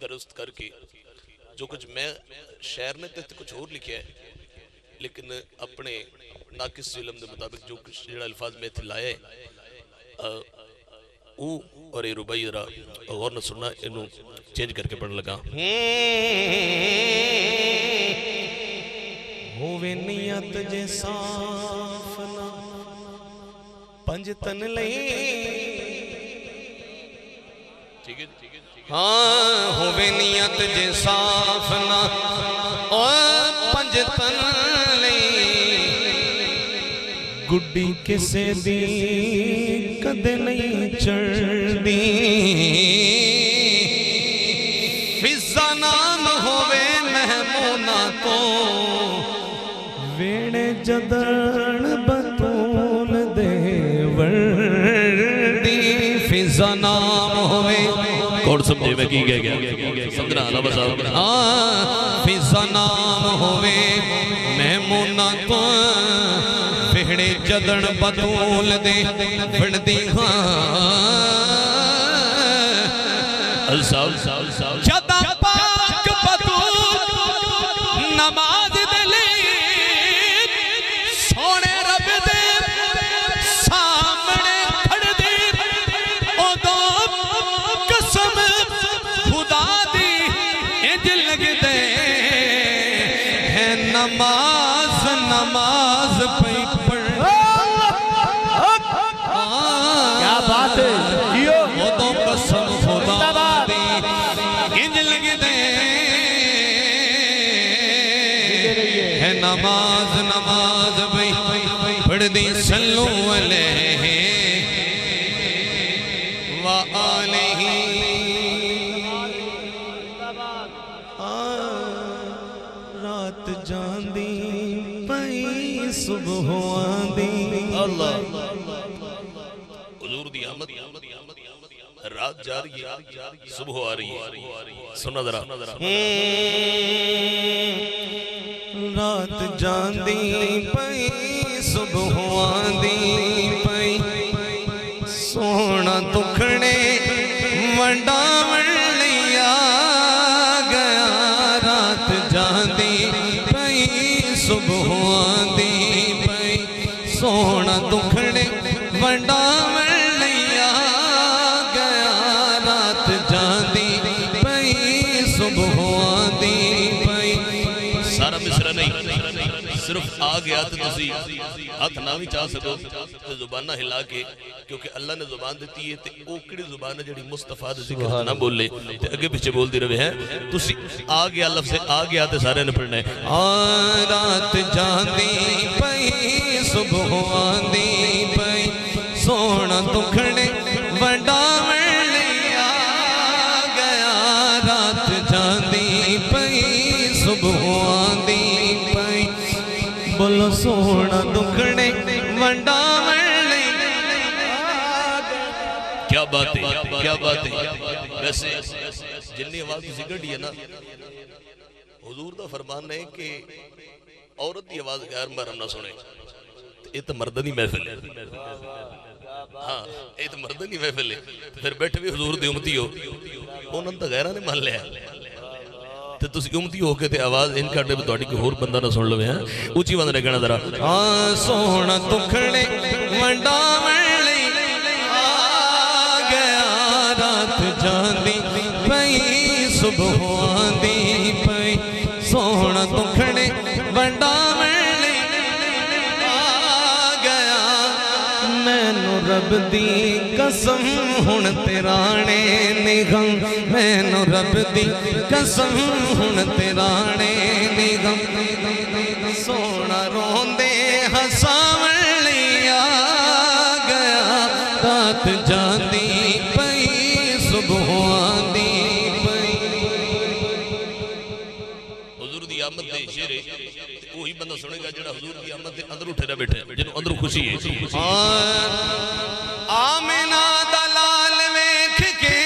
दुरुस्त करके जो कुछ मैं शायर ने तो कुछ और लिखा है लेकिन अपने नाकिस इल्म के मुताबिक जो कुछ जड़ा अल्फाज में थे लाए और ये रुबाई जरा गौर न सुनना इनू चेंज करके पढ़ने लगा होवे नियत जे साफ ना पंज तन ले ठीक है हाँ होवे नियत जे साफ ना ओ पंज तन ले गुड्डी किसे दी कदे नहीं चढ़दी फिजा नाम होवे महमूना तो वेणे जदन बतूल दे वर्दी फिजा नाम होवे कौन समझे मैं की गया समझना अला बस हाँ फिजा नाम होवे महमूना तो वेणे जदन बतूल दे वर्दी हाँ जदा पाक बतूल नमाज दे ले सोने रब दे सामने खड़ दे ओदो कसम खुदा दी इंज लगदे है नमाज नमाज पई पढ़ क्या बात है जियो ओदो कसम खुदा दी इंज लगदे है नमाज नमाज पई पढ़ दी सल्लु अलैहि व आलिही रात जांदी पई सुबह आंदी अल्लाह हुजूर दी आमद रात जा रही है सुबह आ रही है सुना जरा रात जांदी पई सुबह आंदी पई सोना दुखड़े वंडावण लिया गया रात जांदी पई सुबह आंदी पई सोना दुखड़े वंडावण लिया गया रात गया तो तुसी हाथ ना भी चाह सको तो जुबाना हिला के, क्योंकि अल्लाह ने जुबान दी है, तो वो किहड़ी जुबान है जिहड़ी मुस्तफा दे जिक्र ना बोले ते अगे पीछे बोलदी रहे है। तुसी आ गया लफ्ज़ आ गया ते सारे ने पढ़ना है। आ रात जांदी पई सुबह आंदी पई, सोना दुखड़े वंडावण लिया गया। रात जांदी पई सुबह आंदी पई, बोलो सोना दुखड़े वंडावण लिया। क्या बात है, क्या बात है। वैसे जिन्नी आवाज तुसी कढ़ी है ना, हुजूर दा फरमान है कि औरत की आवाज गैर महरम ना सुने, ये तो मर्दां दी महफिल है। हाँ, ये तो मर्दां दी महफिल है। फिर बैठे भी हुजूर दी उम्मती हो, उन्होंने तो गैरां ने मान लिया, तो तुसी उम्मती हो के ते आवाज इन काटे भी तुहाडी कोई होर बंदा ना सुन लवे। हैं ऊंची बंद ने कहना जरा, हाँ सोना दुखड़े वंडावण लिया गया। रात जांदी पई सुबह आंदी पई, सोना दुखड़े वंडावण लिया गया। मैनू रब दी कसम हुण तेराणे निगम, मैनू रब दी कसम हुण तेराणे निगम। सोना रोंदे हसावण लिया गया। रात जांदी पई सुबह आंदी पई। हुजूर दी आमद दे शेर वही बंदा सुनेगा जिहड़ा हुजूर दी आमद दे अंदर उठेरा बैठे, जिन्हों अंदर खुशी है। आमिना दलाल वेख के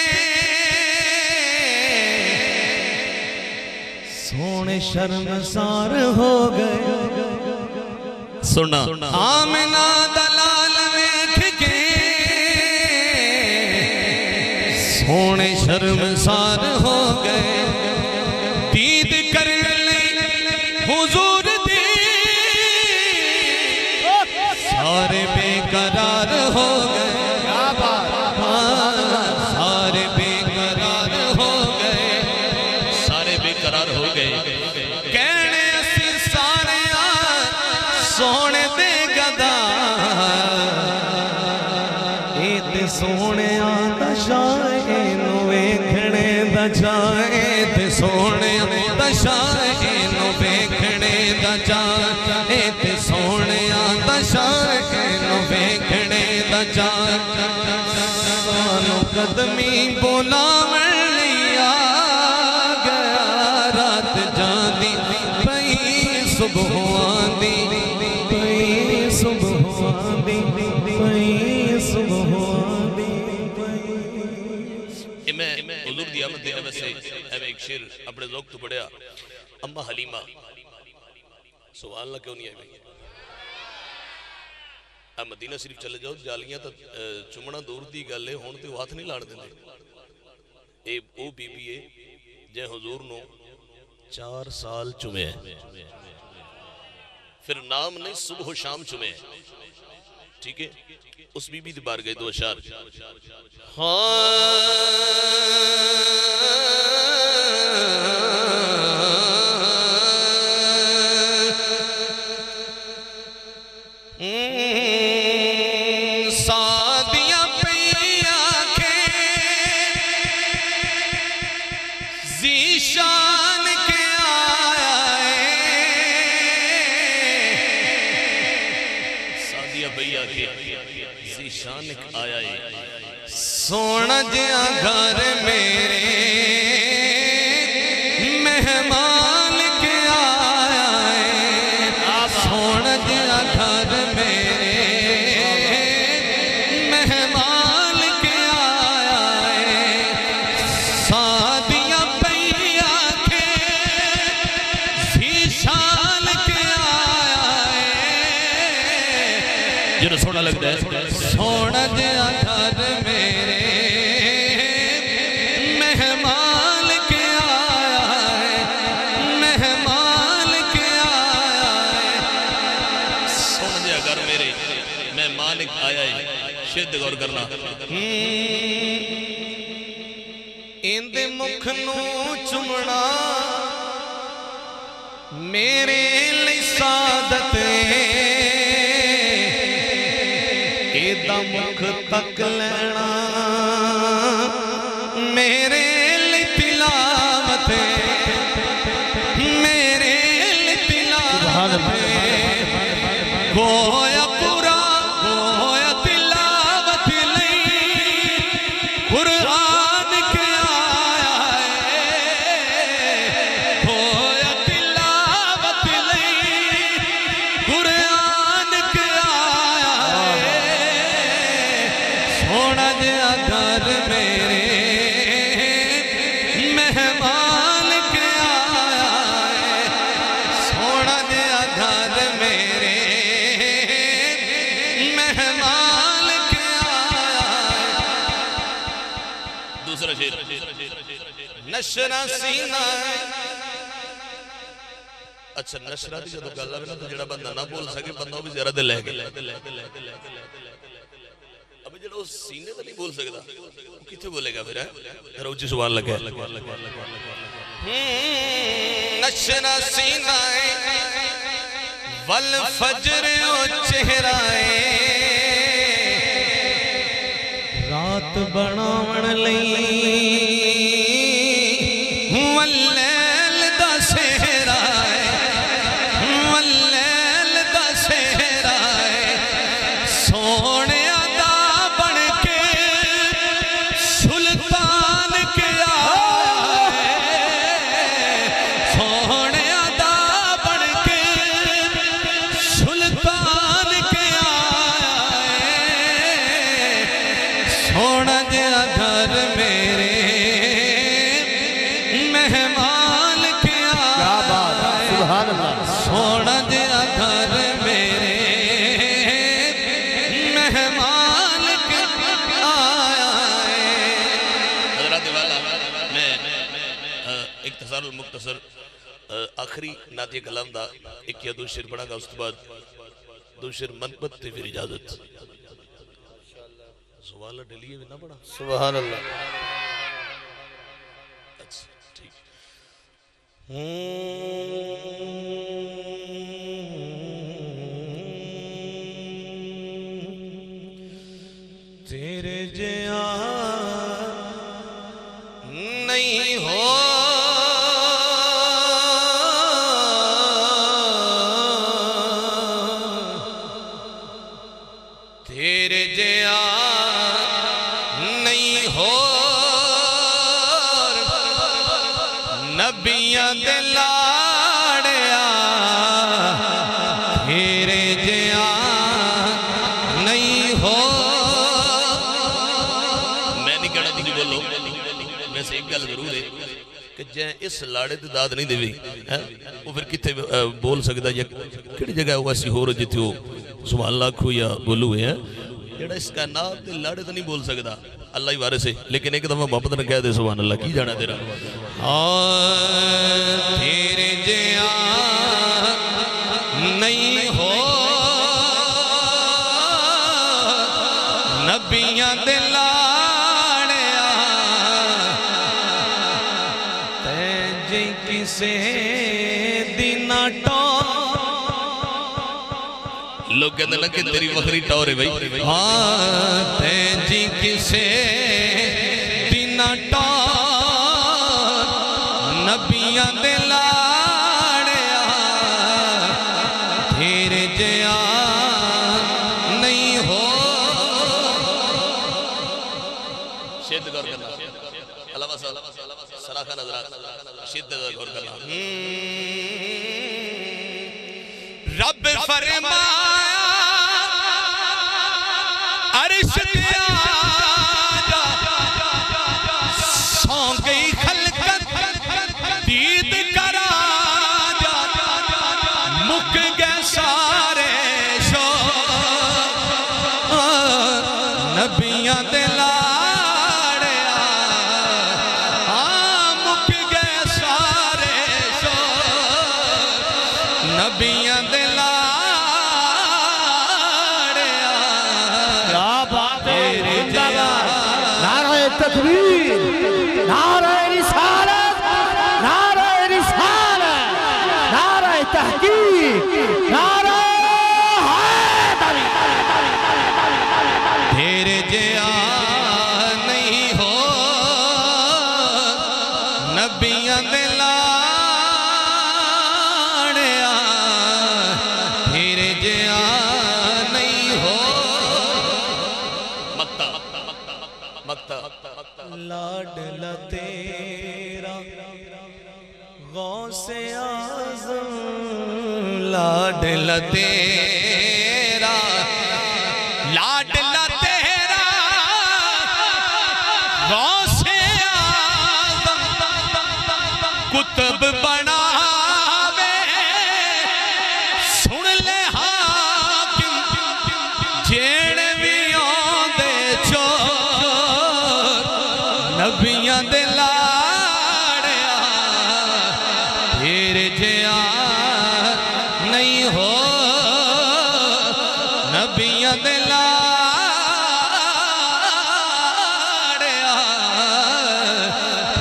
सोने शर्मसार हो गए। सुनना आमिना दलाल वेख के सोने शर्मसार हो गए। दीद कर हुजूर दी सारे बेकरार हो गए। सारे बेकरार हो गए, सारे बेकरार हो गए। कहने असी सारे सोने दे गदा, ए ते सोने दा शाए नु वेखणे दा चाए, ते सोने दा शाए नु वेखणे दा चाए, ते सोने दा शाए नु वेखणे दा चाए। सानू कदमी बोलावण लिया गया। रात जांदी पई सुबह आंदी पई, सुबह आंदी पई, सुबह आंदी पई। मैं हुजूर दी आमद दे वैसे एवें एक शेर अपने ज़ौक़ तो पढ़िया। अम्मा हलीमा सुभान अल्लाह क्यों नहीं आई? आ मदीना शरीफ चले जाओ, जालियां तो चुमना दूर दी गल है, हुण ते हाथ नहीं लाण दिंदे। ए ओ बीबी है जे हुजूर नु 4 साल चुमे, फिर नाम नहीं सुबह शाम चुमे। ठीक है, उस बीबी दी बार गए 2 अशार। सादिया पैया के जीशान के आए। सादिया भैया के ज़ीशान आया है। सोना जिया घर मेरे मेहमान के आया है। सोना जिया घर मेरे मेहमान के आया है। सादिया पैया के ज़ीशान के आया है। जो सोना लगता है सोना जिया घर मेरे मेहमान के आया है, मेहमान के आया है। सोना जिया घर मेरे मेहमान आया है। शिद गौर करना। इंदे मुख नू चुमना मेरे लिए सादत एदा मुख तक लेना, मेरे लिए तिलावत, मेरे लिए तिलावत, गोया पूरा गोया तिलावत लई कुरान के आया है, गोया तिलावत लई कुरान के आया है। सोना जिहा घर मेरे मेहमान के आया है, सोना जिहा घर मेरे मेहमान के आया है। दूसरा शेर, नशरा सीना। अच्छा नशरा की जो गल है तो जो बंदा ना बोल सके बंदा भी जरा दिल लैके अब जो सीने तो नहीं बोल सकता कितने बोलेगा फिर रोजी सवाल लगे। नशरा सीना वल फजर चेहरा रात बनावन लई वल्लैल दा सेहरा वल्लैल दा सेहरा सोने सुल्तान के आया सोने दा बन के सुल्तान के आया सोना जिहा घर मेरे मेहमान के आया, सुभान अल्लाह। सोना जिहा घर मेरे मेहमान के आया है। मैं इख्तिसारुल मुख्तसर आखिरी नातिया कलाम दा एक या दो शेर पढ़ांगा, उसके बाद दो शेर मनपत ते फिर इजाजत। सवाल डेली भी ना पढ़ा। सुभान अल्लाह। अच्छा ठीक। तेरे जिया नहीं हो तेरे जिया नहीं हो नबियां दे लाड़िया तेरे जिया नहीं हो। मैं नहीं कहना तुम बोलो, वैसे एक गल जरूर है कि जे इस लाड़े की दाद नहीं देवी है वो फिर कितने बोल सकता या कि जगह वो ऐसी हो जिथे वो सुभान लाखो या बोलू है जेड़ा इस कायनात के लाड़े तो नहीं बोल सकता, अल्लाह ही वारिस है। लेकिन एक दफा मोहब्बत ने कह दे सुभान अल्लाह, की जाना तेरा तेरे जिया नहीं हो नबियां दे लाड़िया ते जे किसे दिना टो लोग कहते ना कि तेरी वखरी टौर है भाई। हाँ ते जी किसे दिना टौर नबियां दे लाड़िया तेरे जिया नहीं हो। शेद गौर करना अल्लाह सराखा नजर शेद गौर करना। रब फरमाया अर्श पे आजा सौ गई खलकत दीद करा जा मुक गए सारे शौक नबियां दे लाड़िया हाँ मुक गए सारे शौक नबियां दे लाड़िया लाडला तेरा गौसे आज़म, लाडला तेरा, लाडला तेरा गौसे आज़म, कुतुब बनावे सुन ले हाकिम, जेड़ भी आंदे चोर नबियां दे लाड़िया, तेरे जिया नहीं हो नबियां दे लाड़िया,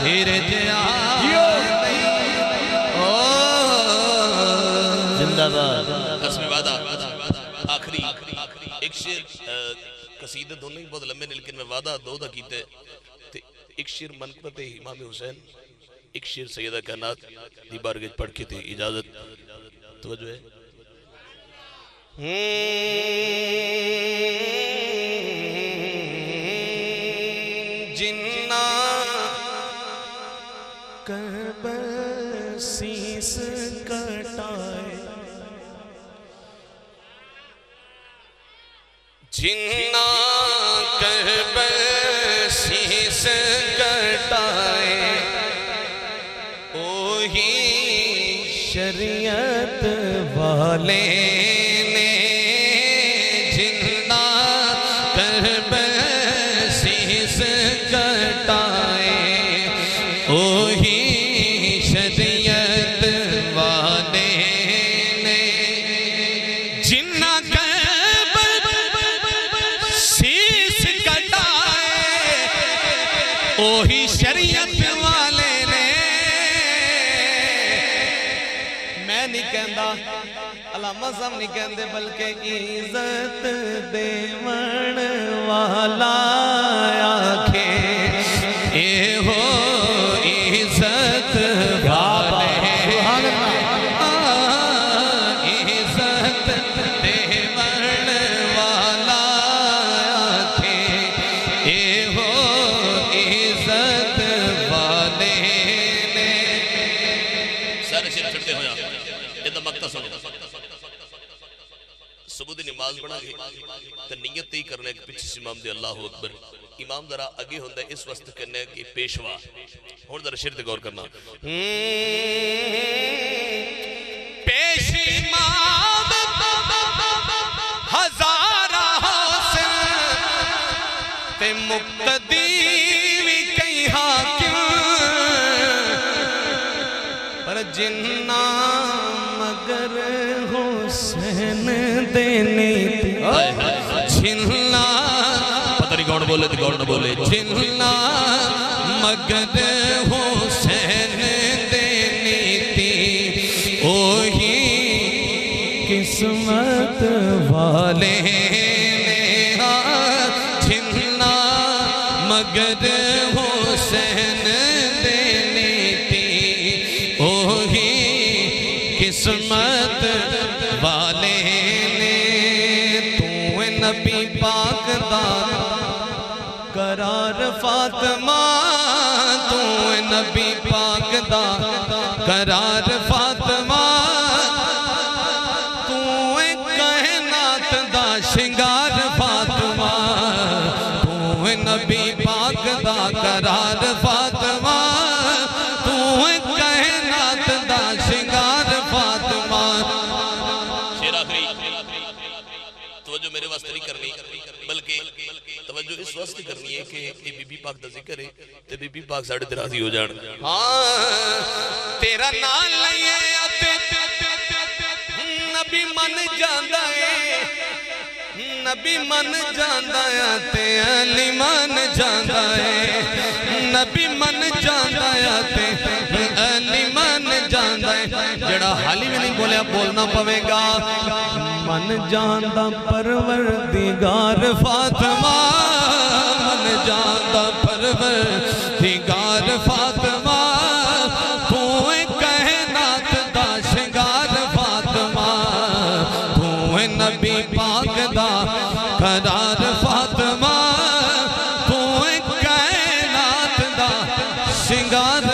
तेरे जिया रस्म वादा आखिरी एक शेर कसीदे दोनों ही बहुत लंबे ने लेकिन मैं वादा दो दा कीते ते एक शेर मनकबत इमाम हुसैन, एक शेर सैयदा कायनात दी बारगाह पढ़ के थे इजाजत तवज्जो है। जिन्ना करबर शीस कटाए, जिन्ना करबर शीस कटाए, ओही शरीयत वाले ने, जिन्ना करबर शीस कटाए, ओही शरीयत वाले ने, जिन्ना शीस कटाए, ओही शरीयत वाले ने। मैं नहीं कहता, अलामा साहब नहीं कहते, बल्कि इज्जत देवण वाला आखे, ए हो इज्जत वाले, इज्जत देवण वाला आखे, ए हो इज्जत वाले ने। सारे शेर चढ़ते हो ये तो मक्ता सुनो। सुबह दी नमाज पढ़ा के ते नियत ही करने के पीछे इमाम दे अल्लाहु अकबर, इमाम जरा आगे होंदा इस वक्त कहने कि पेशवा। हुण जरा शेर ते गौर करना। पेश इमाम हजारा हुस्न ते मुक्तदी भी कई हाकिम, पर जिन्ना मगर हुसैन देने, जिन्ना पता नहीं कौन बोले तो कौन न बोले, जिन्ना मगर हुसैन देनी थी, ओही किस्मत वाले ने, जिन्ना मगर हुसैन देनी थी, ओही किस्मत वाले ने। तू नबी पाक दा करार फातिमा, तू नबी पाक दा करार फातिमा, तू कायनात दा शिंगार फातिमा, तू नबी पाक दा करार फातिमा, तू कायनात दा शिंगार फातिमा। शेर आखिरी तवज्जो मेरे वास्ते नहीं करनी, बल्कि तवज्जो इस वास्ते करनी है कि ये बीबी पाक दा जिक्र है ते बीबी पाक साढ़े ते राजी हो जान। हाँ तेरा नाम लइए नबी मन जांदा है, नबी मन जांदा है ते अली मन जांदा है, नबी मन जांदा है ते अली मन जांदा है। जेड़ा हाली में नहीं बोलिया बोलना पवेगा। मन जांदा परवरदिगार फातिमा, मन जांदा परवरदिगार फातिमा, तू कायनात दा शिंगार फातिमा, तू नबी पाक दा करार फातिमा, तू कायनात दा श्रृंगार